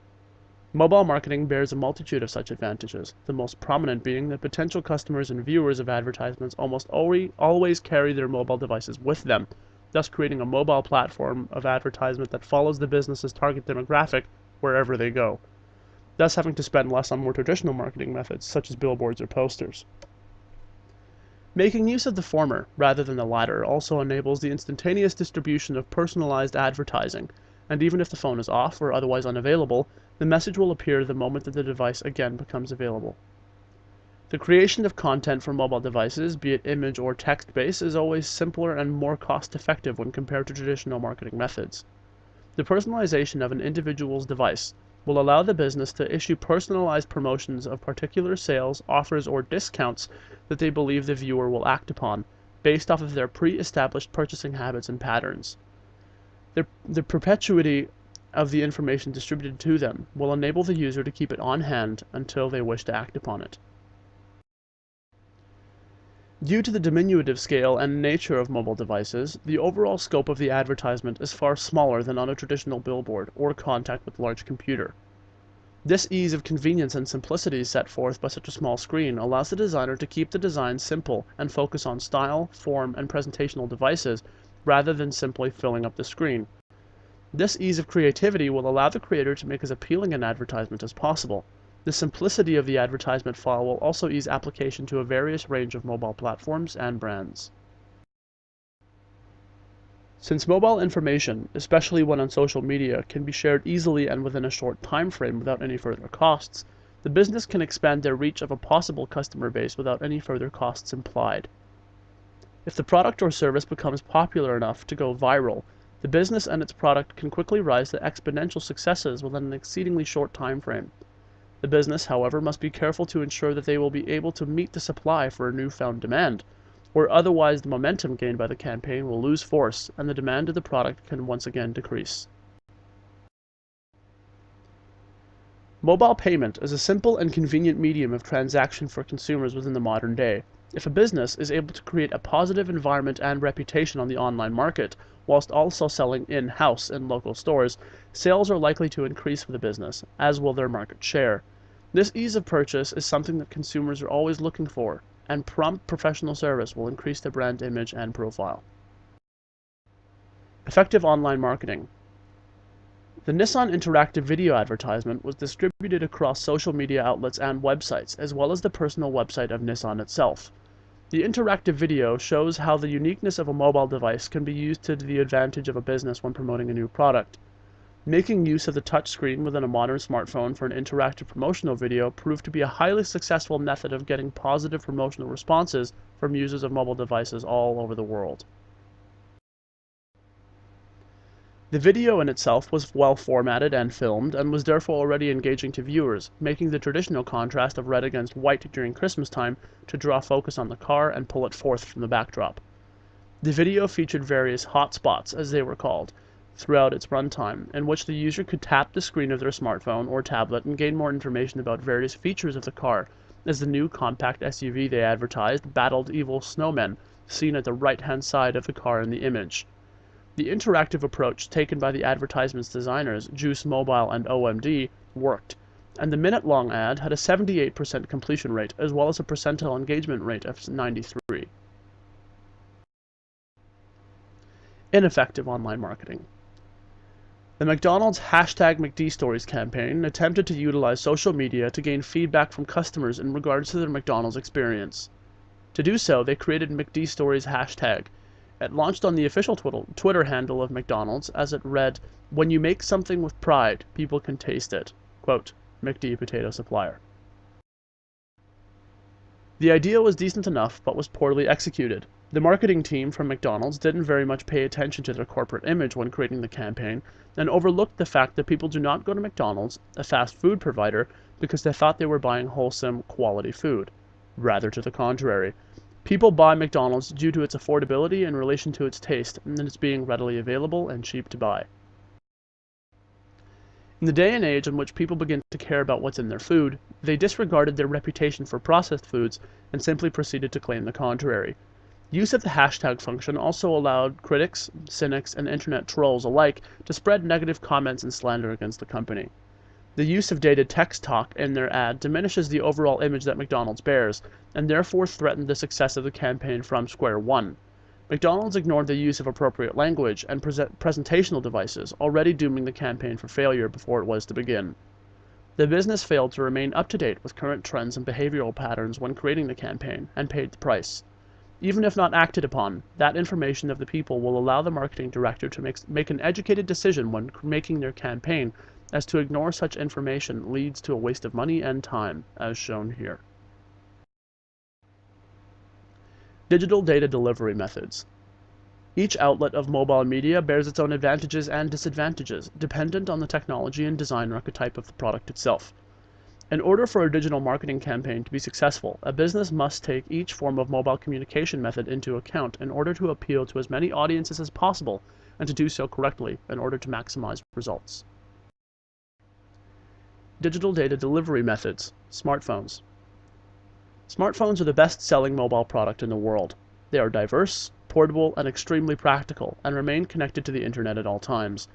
Mobile marketing bears a multitude of such advantages, the most prominent being that potential customers and viewers of advertisements almost always carry their mobile devices with them, thus creating a mobile platform of advertisement that follows the business's target demographic wherever they go, thus having to spend less on more traditional marketing methods such as billboards or posters. Making use of the former rather than the latter also enables the instantaneous distribution of personalized advertising, and even if the phone is off or otherwise unavailable, the message will appear the moment that the device again becomes available. The creation of content for mobile devices, be it image or text-based, is always simpler and more cost-effective when compared to traditional marketing methods. The personalization of an individual's device will allow the business to issue personalized promotions of particular sales, offers, or discounts that they believe the viewer will act upon, based off of their pre-established purchasing habits and patterns. The perpetuity of the information distributed to them will enable the user to keep it on hand until they wish to act upon it. Due to the diminutive scale and nature of mobile devices, the overall scope of the advertisement is far smaller than on a traditional billboard or contact with large computer. This ease of convenience and simplicity set forth by such a small screen allows the designer to keep the design simple and focus on style, form, and presentational devices rather than simply filling up the screen. This ease of creativity will allow the creator to make as appealing an advertisement as possible. The simplicity of the advertisement file will also ease application to a various range of mobile platforms and brands. Since mobile information, especially when on social media, can be shared easily and within a short time frame without any further costs, the business can expand their reach of a possible customer base without any further costs implied. If the product or service becomes popular enough to go viral, the business and its product can quickly rise to exponential successes within an exceedingly short time frame. The business, however, must be careful to ensure that they will be able to meet the supply for a newfound demand, or otherwise the momentum gained by the campaign will lose force and the demand of the product can once again decrease. Mobile payment is a simple and convenient medium of transaction for consumers within the modern day. If a business is able to create a positive environment and reputation on the online market, whilst also selling in-house in local stores, sales are likely to increase for the business, as will their market share. This ease of purchase is something that consumers are always looking for, and prompt professional service will increase the brand image and profile. Effective online marketing. The Nissan interactive video advertisement was distributed across social media outlets and websites, as well as the personal website of Nissan itself. The interactive video shows how the uniqueness of a mobile device can be used to the advantage of a business when promoting a new product. Making use of the touchscreen within a modern smartphone for an interactive promotional video proved to be a highly successful method of getting positive promotional responses from users of mobile devices all over the world. The video in itself was well formatted and filmed, and was therefore already engaging to viewers, making the traditional contrast of red against white during Christmas time to draw focus on the car and pull it forth from the backdrop. The video featured various hotspots, as they were called, throughout its runtime, in which the user could tap the screen of their smartphone or tablet and gain more information about various features of the car, as the new compact SUV they advertised battled evil snowmen, seen at the right-hand side of the car in the image. The interactive approach taken by the advertisement's designers, Juice Mobile and OMD, worked, and the minute-long ad had a 78% completion rate, as well as a percentile engagement rate of 93. Ineffective online marketing. The McDonald's #McDStories campaign attempted to utilize social media to gain feedback from customers in regards to their McDonald's experience. To do so, they created McDStories hashtag. It launched on the official Twitter handle of McDonald's as it read, "When you make something with pride, people can taste it." Quote, McD potato supplier. The idea was decent enough, but was poorly executed. The marketing team from McDonald's didn't very much pay attention to their corporate image when creating the campaign, and overlooked the fact that people do not go to McDonald's, a fast food provider, because they thought they were buying wholesome, quality food. Rather to the contrary. People buy McDonald's due to its affordability in relation to its taste, and its being readily available and cheap to buy. In the day and age in which people begin to care about what's in their food, they disregarded their reputation for processed foods and simply proceeded to claim the contrary. Use of the hashtag function also allowed critics, cynics, and internet trolls alike to spread negative comments and slander against the company. The use of dated text talk in their ad diminishes the overall image that McDonald's bears, and therefore threatened the success of the campaign from square one. McDonald's ignored the use of appropriate language and presentational devices, already dooming the campaign for failure before it was to begin. The business failed to remain up to date with current trends and behavioral patterns when creating the campaign, and paid the price. Even if not acted upon, that information of the people will allow the marketing director to make an educated decision when making their campaign, as to ignore such information leads to a waste of money and time, as shown here. Digital data delivery methods. Each outlet of mobile media bears its own advantages and disadvantages, dependent on the technology and design archetype of the product itself. In order for a digital marketing campaign to be successful, a business must take each form of mobile communication method into account in order to appeal to as many audiences as possible, and to do so correctly in order to maximize results. Digital data delivery methods. Smartphones. Smartphones are the best-selling mobile product in the world. They are diverse, portable, and extremely practical, and remain connected to the internet at all times.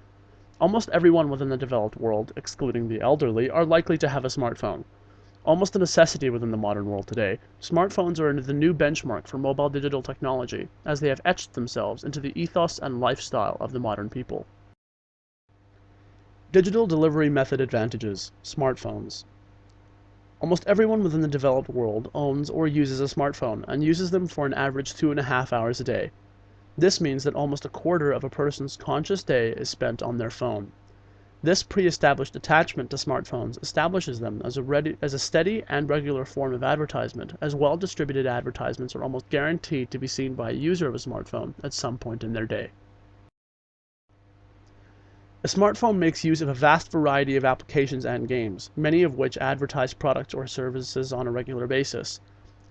Almost everyone within the developed world, excluding the elderly, are likely to have a smartphone. Almost a necessity within the modern world today, smartphones are the new benchmark for mobile digital technology, as they have etched themselves into the ethos and lifestyle of the modern people. Digital delivery method advantages. Smartphones. Almost everyone within the developed world owns or uses a smartphone, and uses them for an average 2.5 hours a day. This means that almost a quarter of a person's conscious day is spent on their phone. This pre-established attachment to smartphones establishes them as a steady and regular form of advertisement, as well-distributed advertisements are almost guaranteed to be seen by a user of a smartphone at some point in their day. A smartphone makes use of a vast variety of applications and games, many of which advertise products or services on a regular basis.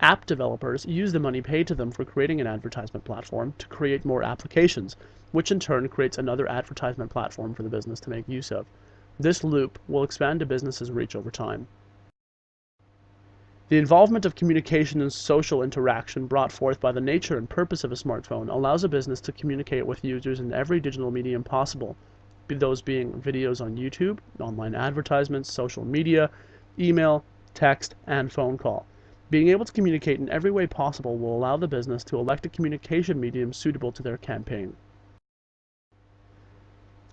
App developers use the money paid to them for creating an advertisement platform to create more applications, which in turn creates another advertisement platform for the business to make use of. This loop will expand a business's reach over time. The involvement of communication and social interaction brought forth by the nature and purpose of a smartphone allows a business to communicate with users in every digital medium possible, those being videos on YouTube, online advertisements, social media, email, text, and phone call. Being able to communicate in every way possible will allow the business to elect a communication medium suitable to their campaign.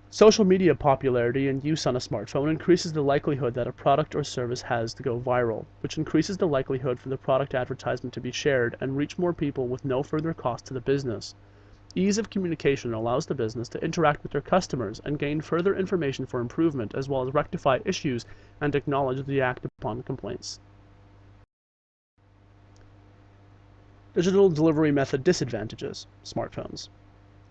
Social media popularity and use on a smartphone increases the likelihood that a product or service has to go viral, which increases the likelihood for the product advertisement to be shared and reach more people with no further cost to the business. Ease of communication allows the business to interact with their customers and gain further information for improvement, as well as rectify issues and acknowledge the act upon complaints. Digital delivery method disadvantages. Smartphones.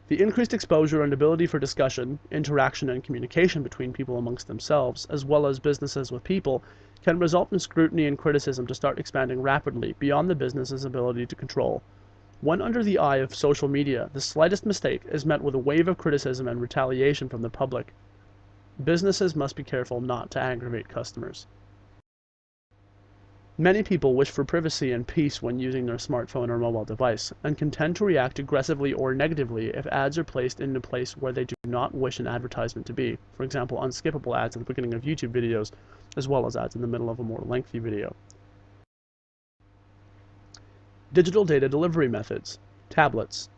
The increased exposure and ability for discussion, interaction, and communication between people amongst themselves, as well as businesses with people, can result in scrutiny and criticism to start expanding rapidly beyond the business's ability to control. When under the eye of social media, the slightest mistake is met with a wave of criticism and retaliation from the public. Businesses must be careful not to aggravate customers. Many people wish for privacy and peace when using their smartphone or mobile device, and can tend to react aggressively or negatively if ads are placed in a place where they do not wish an advertisement to be. For example, unskippable ads at the beginning of YouTube videos, as well as ads in the middle of a more lengthy video. Digital data delivery methods. Tablets.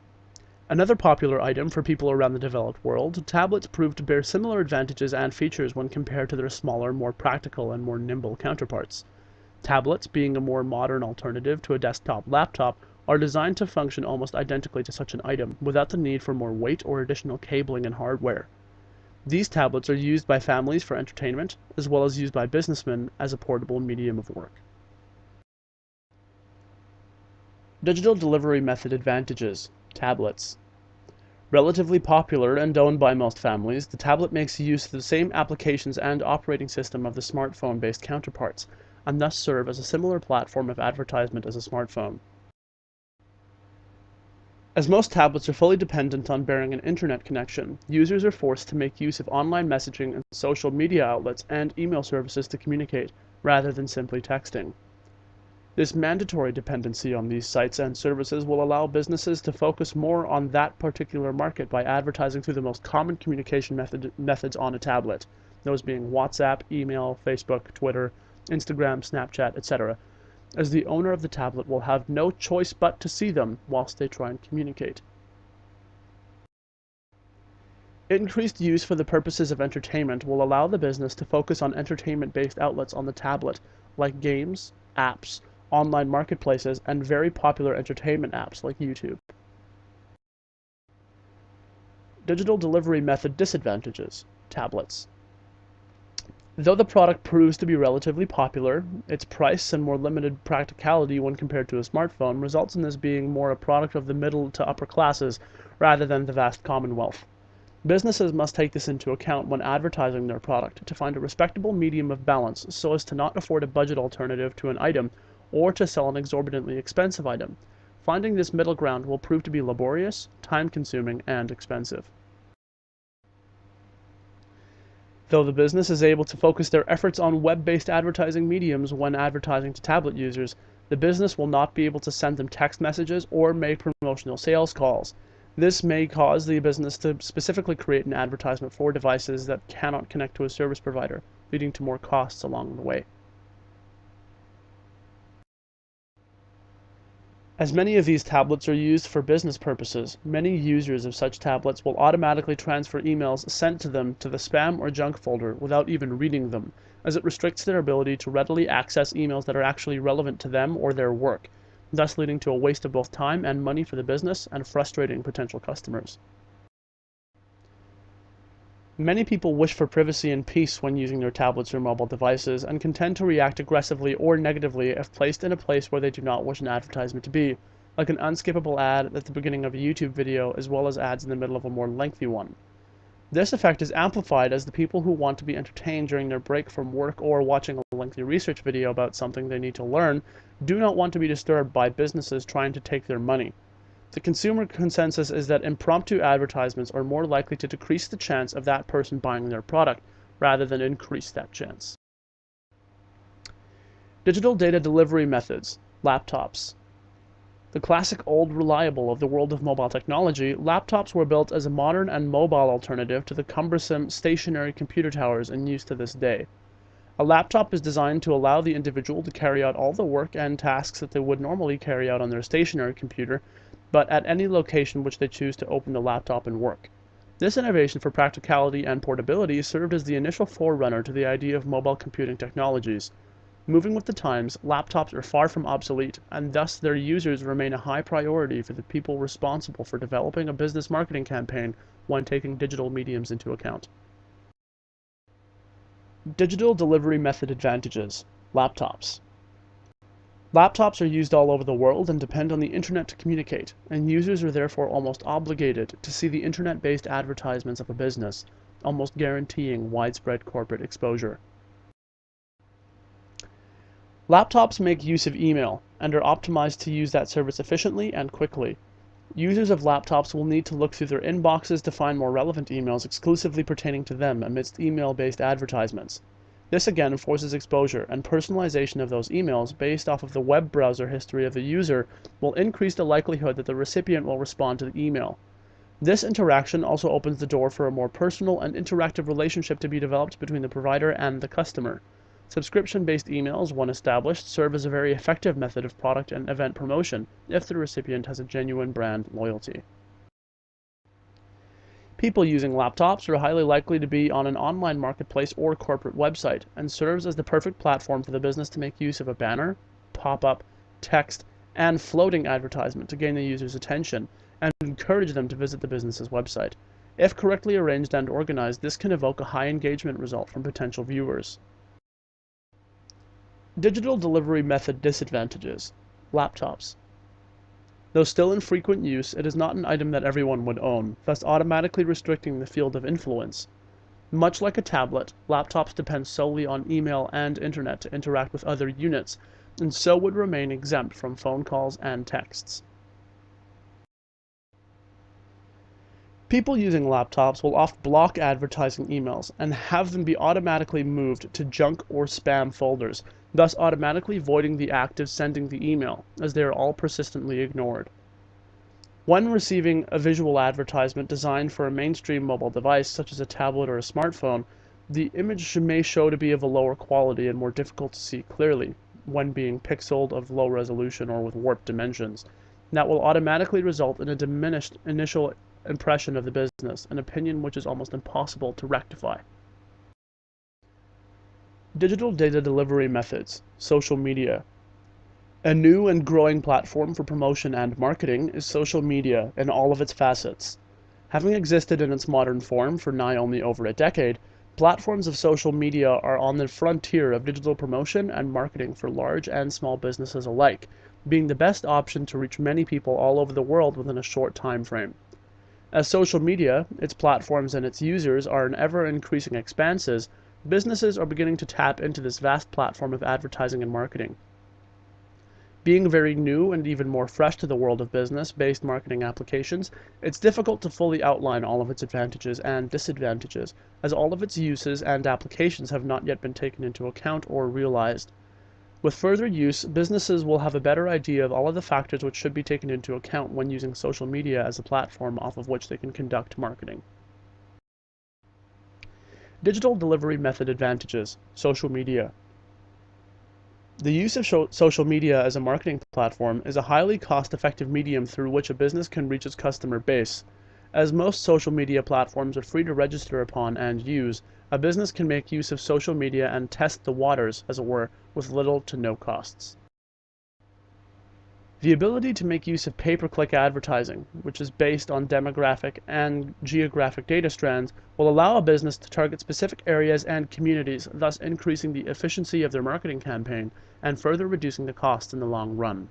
Another popular item for people around the developed world, tablets prove to bear similar advantages and features when compared to their smaller, more practical, and more nimble counterparts. Tablets, being a more modern alternative to a desktop laptop, are designed to function almost identically to such an item, without the need for more weight or additional cabling and hardware. These tablets are used by families for entertainment, as well as used by businessmen as a portable medium of work. Digital delivery method advantages. Tablets. Relatively popular and owned by most families, the tablet makes use of the same applications and operating system of the smartphone-based counterparts, and thus serve as a similar platform of advertisement as a smartphone. As most tablets are fully dependent on bearing an internet connection, users are forced to make use of online messaging and social media outlets and email services to communicate, rather than simply texting. This mandatory dependency on these sites and services will allow businesses to focus more on that particular market by advertising through the most common communication methods on a tablet, those being WhatsApp, email, Facebook, Twitter, Instagram, Snapchat, etc., as the owner of the tablet will have no choice but to see them whilst they try and communicate. Increased use for the purposes of entertainment will allow the business to focus on entertainment-based outlets on the tablet, like games, apps, online marketplaces, and very popular entertainment apps like YouTube. Digital delivery method disadvantages. Tablets. Though the product proves to be relatively popular, its price and more limited practicality when compared to a smartphone results in this being more a product of the middle to upper classes rather than the vast commonwealth. Businesses must take this into account when advertising their product to find a respectable medium of balance so as to not afford a budget alternative to an item or to sell an exorbitantly expensive item. Finding this middle ground will prove to be laborious, time-consuming, and expensive. Though the business is able to focus their efforts on web-based advertising mediums when advertising to tablet users, the business will not be able to send them text messages or make promotional sales calls. This may cause the business to specifically create an advertisement for devices that cannot connect to a service provider, leading to more costs along the way. As many of these tablets are used for business purposes, many users of such tablets will automatically transfer emails sent to them to the spam or junk folder without even reading them, as it restricts their ability to readily access emails that are actually relevant to them or their work, thus leading to a waste of both time and money for the business and frustrating potential customers. Many people wish for privacy and peace when using their tablets or mobile devices and can tend to react aggressively or negatively if placed in a place where they do not wish an advertisement to be, like an unskippable ad at the beginning of a YouTube video as well as ads in the middle of a more lengthy one. This effect is amplified as the people who want to be entertained during their break from work or watching a lengthy research video about something they need to learn do not want to be disturbed by businesses trying to take their money. The consumer consensus is that impromptu advertisements are more likely to decrease the chance of that person buying their product rather than increase that chance. Digital data delivery methods. Laptops. The classic old reliable of the world of mobile technology, laptops were built as a modern and mobile alternative to the cumbersome stationary computer towers in use to this day. A laptop is designed to allow the individual to carry out all the work and tasks that they would normally carry out on their stationary computer, but at any location which they choose to open the laptop and work. This innovation for practicality and portability served as the initial forerunner to the idea of mobile computing technologies. Moving with the times, laptops are far from obsolete, and thus their users remain a high priority for the people responsible for developing a business marketing campaign when taking digital mediums into account. Digital delivery method advantages. Laptops. Laptops are used all over the world and depend on the internet to communicate, and users are therefore almost obligated to see the internet-based advertisements of a business, almost guaranteeing widespread corporate exposure. Laptops make use of email and are optimized to use that service efficiently and quickly. Users of laptops will need to look through their inboxes to find more relevant emails exclusively pertaining to them amidst email-based advertisements. This again forces exposure, and personalization of those emails based off of the web browser history of the user will increase the likelihood that the recipient will respond to the email. This interaction also opens the door for a more personal and interactive relationship to be developed between the provider and the customer. Subscription-based emails, when established, serve as a very effective method of product and event promotion if the recipient has a genuine brand loyalty. People using laptops are highly likely to be on an online marketplace or corporate website, and serves as the perfect platform for the business to make use of a banner, pop-up, text, and floating advertisement to gain the user's attention and encourage them to visit the business's website. If correctly arranged and organized, this can evoke a high engagement result from potential viewers. Digital delivery method disadvantages. Laptops. Though still in frequent use, it is not an item that everyone would own, thus automatically restricting the field of influence. Much like a tablet, laptops depend solely on email and internet to interact with other units, and so would remain exempt from phone calls and texts. People using laptops will oft block advertising emails and have them be automatically moved to junk or spam folders, thus automatically voiding the act of sending the email, as they are all persistently ignored. When receiving a visual advertisement designed for a mainstream mobile device, such as a tablet or a smartphone, the image may show to be of a lower quality and more difficult to see clearly, when being pixeled, of low resolution, or with warped dimensions. That will automatically result in a diminished initial impression of the business, an opinion which is almost impossible to rectify. Digital data delivery methods. Social media. A new and growing platform for promotion and marketing is social media in all of its facets. Having existed in its modern form for nigh only over a decade, platforms of social media are on the frontier of digital promotion and marketing for large and small businesses alike, being the best option to reach many people all over the world within a short time frame. As social media, its platforms, and its users are in ever-increasing expanses, businesses are beginning to tap into this vast platform of advertising and marketing. Being very new and even more fresh to the world of business-based marketing applications, it's difficult to fully outline all of its advantages and disadvantages, as all of its uses and applications have not yet been taken into account or realized. With further use, businesses will have a better idea of all of the factors which should be taken into account when using social media as a platform off of which they can conduct marketing. Digital delivery method advantages. Social media. The use of social media as a marketing platform is a highly cost-effective medium through which a business can reach its customer base. As most social media platforms are free to register upon and use, a business can make use of social media and test the waters, as it were, with little to no costs. The ability to make use of pay-per-click advertising, which is based on demographic and geographic data strands, will allow a business to target specific areas and communities, thus increasing the efficiency of their marketing campaign and further reducing the costs in the long run.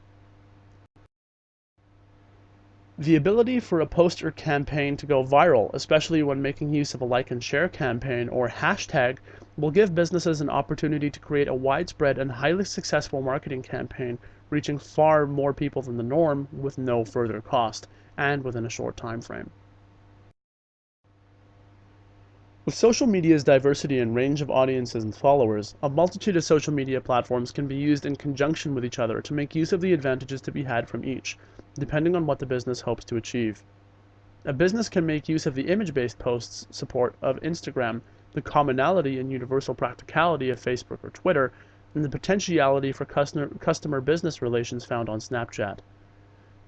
The ability for a post or campaign to go viral, especially when making use of a like and share campaign or hashtag, will give businesses an opportunity to create a widespread and highly successful marketing campaign, reaching far more people than the norm with no further cost, and within a short time frame. With social media's diversity and range of audiences and followers, a multitude of social media platforms can be used in conjunction with each other to make use of the advantages to be had from each, depending on what the business hopes to achieve. A business can make use of the image-based posts support of Instagram, the commonality and universal practicality of Facebook or Twitter, and the potentiality for customer-business relations found on Snapchat.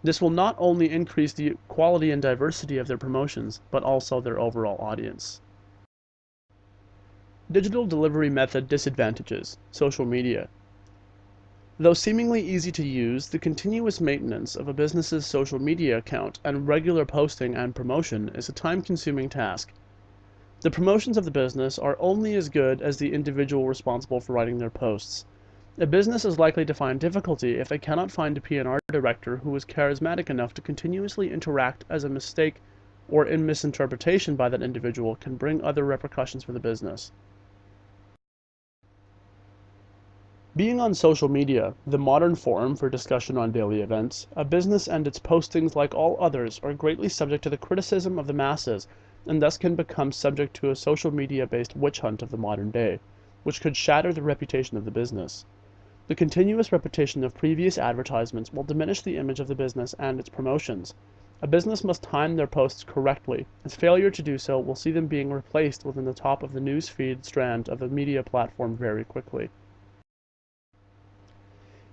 This will not only increase the quality and diversity of their promotions, but also their overall audience. Digital delivery method disadvantages. Social media. Though seemingly easy to use, the continuous maintenance of a business's social media account and regular posting and promotion is a time-consuming task. The promotions of the business are only as good as the individual responsible for writing their posts. A business is likely to find difficulty if they cannot find a P&R director who is charismatic enough to continuously interact, as a mistake or in misinterpretation by that individual can bring other repercussions for the business. Being on social media, the modern forum for discussion on daily events, a business and its postings, like all others, are greatly subject to the criticism of the masses, and thus can become subject to a social media-based witch hunt of the modern day, which could shatter the reputation of the business. The continuous repetition of previous advertisements will diminish the image of the business and its promotions. A business must time their posts correctly, as failure to do so will see them being replaced within the top of the news feed strand of the media platform very quickly.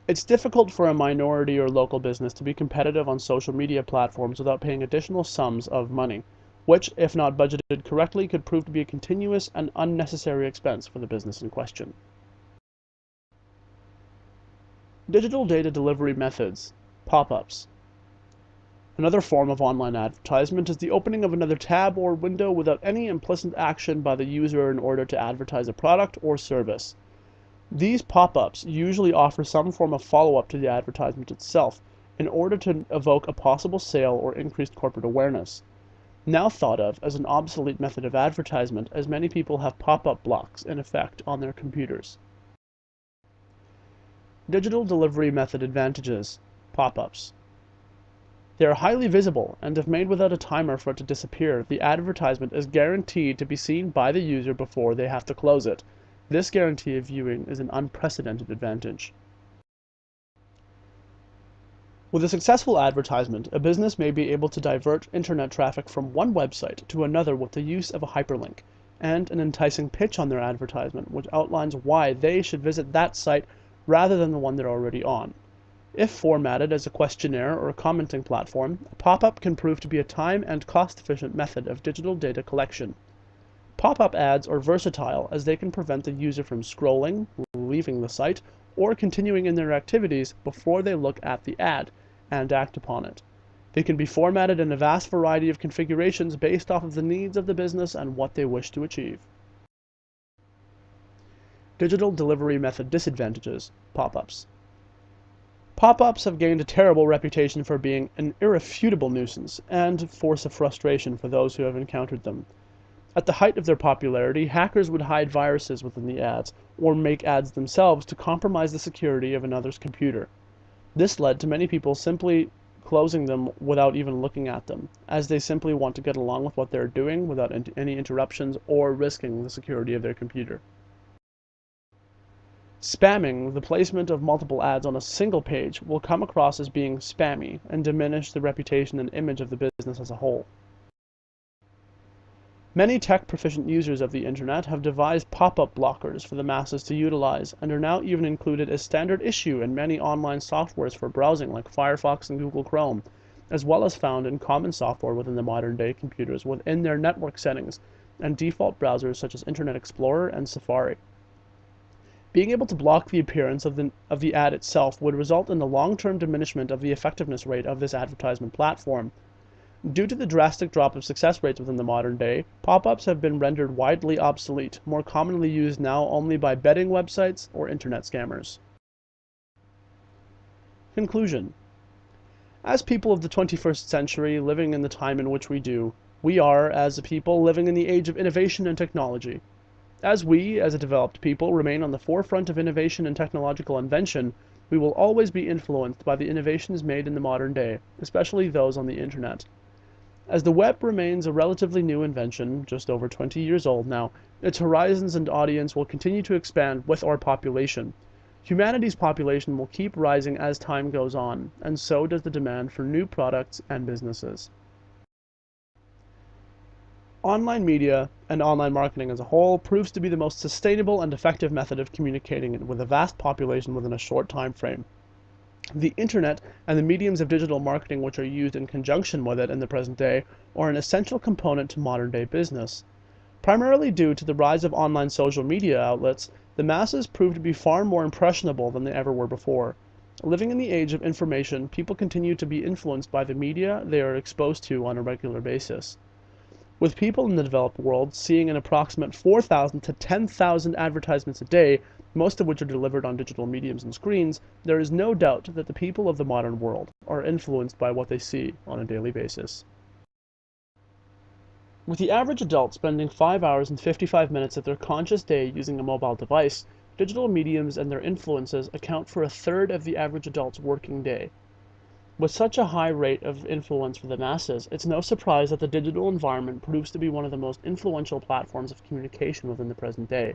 It's difficult for a minority or local business to be competitive on social media platforms without paying additional sums of money, which, if not budgeted correctly, could prove to be a continuous and unnecessary expense for the business in question. Digital data delivery methods. Pop-ups. Another form of online advertisement is the opening of another tab or window without any implicit action by the user in order to advertise a product or service. These pop-ups usually offer some form of follow-up to the advertisement itself in order to evoke a possible sale or increased corporate awareness. Now thought of as an obsolete method of advertisement, as many people have pop-up blocks in effect on their computers. Digital delivery method advantages. Pop-ups. They are highly visible, and if made without a timer for it to disappear, the advertisement is guaranteed to be seen by the user before they have to close it. This guarantee of viewing is an unprecedented advantage. With a successful advertisement, a business may be able to divert internet traffic from one website to another with the use of a hyperlink, and an enticing pitch on their advertisement which outlines why they should visit that site rather than the one they're already on. If formatted as a questionnaire or a commenting platform, a pop-up can prove to be a time and cost-efficient method of digital data collection. Pop-up ads are versatile, as they can prevent the user from scrolling, leaving the site, or continuing in their activities before they look at the ad and act upon it. They can be formatted in a vast variety of configurations based off of the needs of the business and what they wish to achieve. Digital delivery method disadvantages, pop-ups. Pop-ups have gained a terrible reputation for being an irrefutable nuisance and force of frustration for those who have encountered them. At the height of their popularity, hackers would hide viruses within the ads, or make ads themselves to compromise the security of another's computer. This led to many people simply closing them without even looking at them, as they simply want to get along with what they're doing without any interruptions or risking the security of their computer. Spamming, the placement of multiple ads on a single page, will come across as being spammy and diminish the reputation and image of the business as a whole. Many tech-proficient users of the internet have devised pop-up blockers for the masses to utilize and are now even included as standard issue in many online softwares for browsing like Firefox and Google Chrome, as well as found in common software within the modern-day computers within their network settings and default browsers such as Internet Explorer and Safari. Being able to block the appearance of the ad itself would result in the long-term diminishment of the effectiveness rate of this advertisement platform. Due to the drastic drop of success rates within the modern day, pop-ups have been rendered widely obsolete, more commonly used now only by betting websites or internet scammers. Conclusion. As people of the 21st century living in the time in which we do, we are, as a people, living in the age of innovation and technology. As we, as a developed people, remain on the forefront of innovation and technological invention, we will always be influenced by the innovations made in the modern day, especially those on the internet. As the web remains a relatively new invention, just over 20 years old now, its horizons and audience will continue to expand with our population. Humanity's population will keep rising as time goes on, and so does the demand for new products and businesses. Online media and online marketing as a whole proves to be the most sustainable and effective method of communicating with a vast population within a short time frame. The internet and the mediums of digital marketing which are used in conjunction with it in the present day are an essential component to modern day business. Primarily due to the rise of online social media outlets, the masses prove to be far more impressionable than they ever were before. Living in the age of information, people continue to be influenced by the media they are exposed to on a regular basis. With people in the developed world seeing an approximate 4,000 to 10,000 advertisements a day, most of which are delivered on digital mediums and screens, there is no doubt that the people of the modern world are influenced by what they see on a daily basis. With the average adult spending 5 hours and 55 minutes of their conscious day using a mobile device, digital mediums and their influences account for a third of the average adult's working day. With such a high rate of influence for the masses, it's no surprise that the digital environment proves to be one of the most influential platforms of communication within the present day.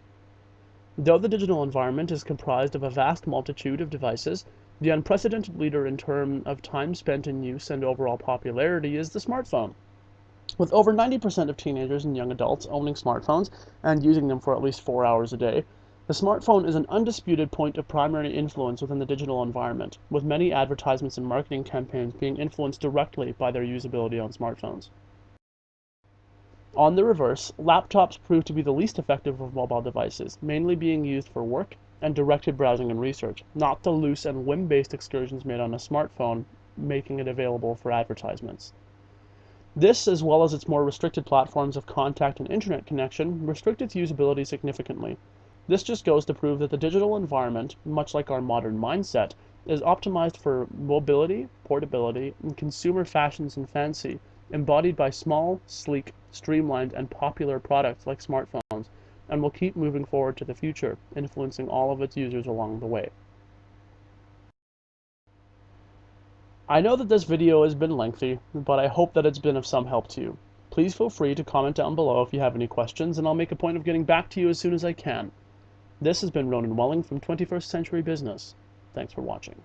Though the digital environment is comprised of a vast multitude of devices, the unprecedented leader in terms of time spent in use and overall popularity is the smartphone. With over 90% of teenagers and young adults owning smartphones and using them for at least 4 hours a day, the smartphone is an undisputed point of primary influence within the digital environment, with many advertisements and marketing campaigns being influenced directly by their usability on smartphones. On the reverse, laptops prove to be the least effective of mobile devices, mainly being used for work and directed browsing and research, not the loose and whim-based excursions made on a smartphone, making it available for advertisements. This, as well as its more restricted platforms of contact and internet connection, restrict its usability significantly. This just goes to prove that the digital environment, much like our modern mindset, is optimized for mobility, portability, and consumer fashions and fancy, embodied by small, sleek, streamlined, and popular products like smartphones, and will keep moving forward to the future, influencing all of its users along the way. I know that this video has been lengthy, but I hope that it's been of some help to you. Please feel free to comment down below if you have any questions, and I'll make a point of getting back to you as soon as I can. This has been Ronan Welling from 21st Century Business. Thanks for watching.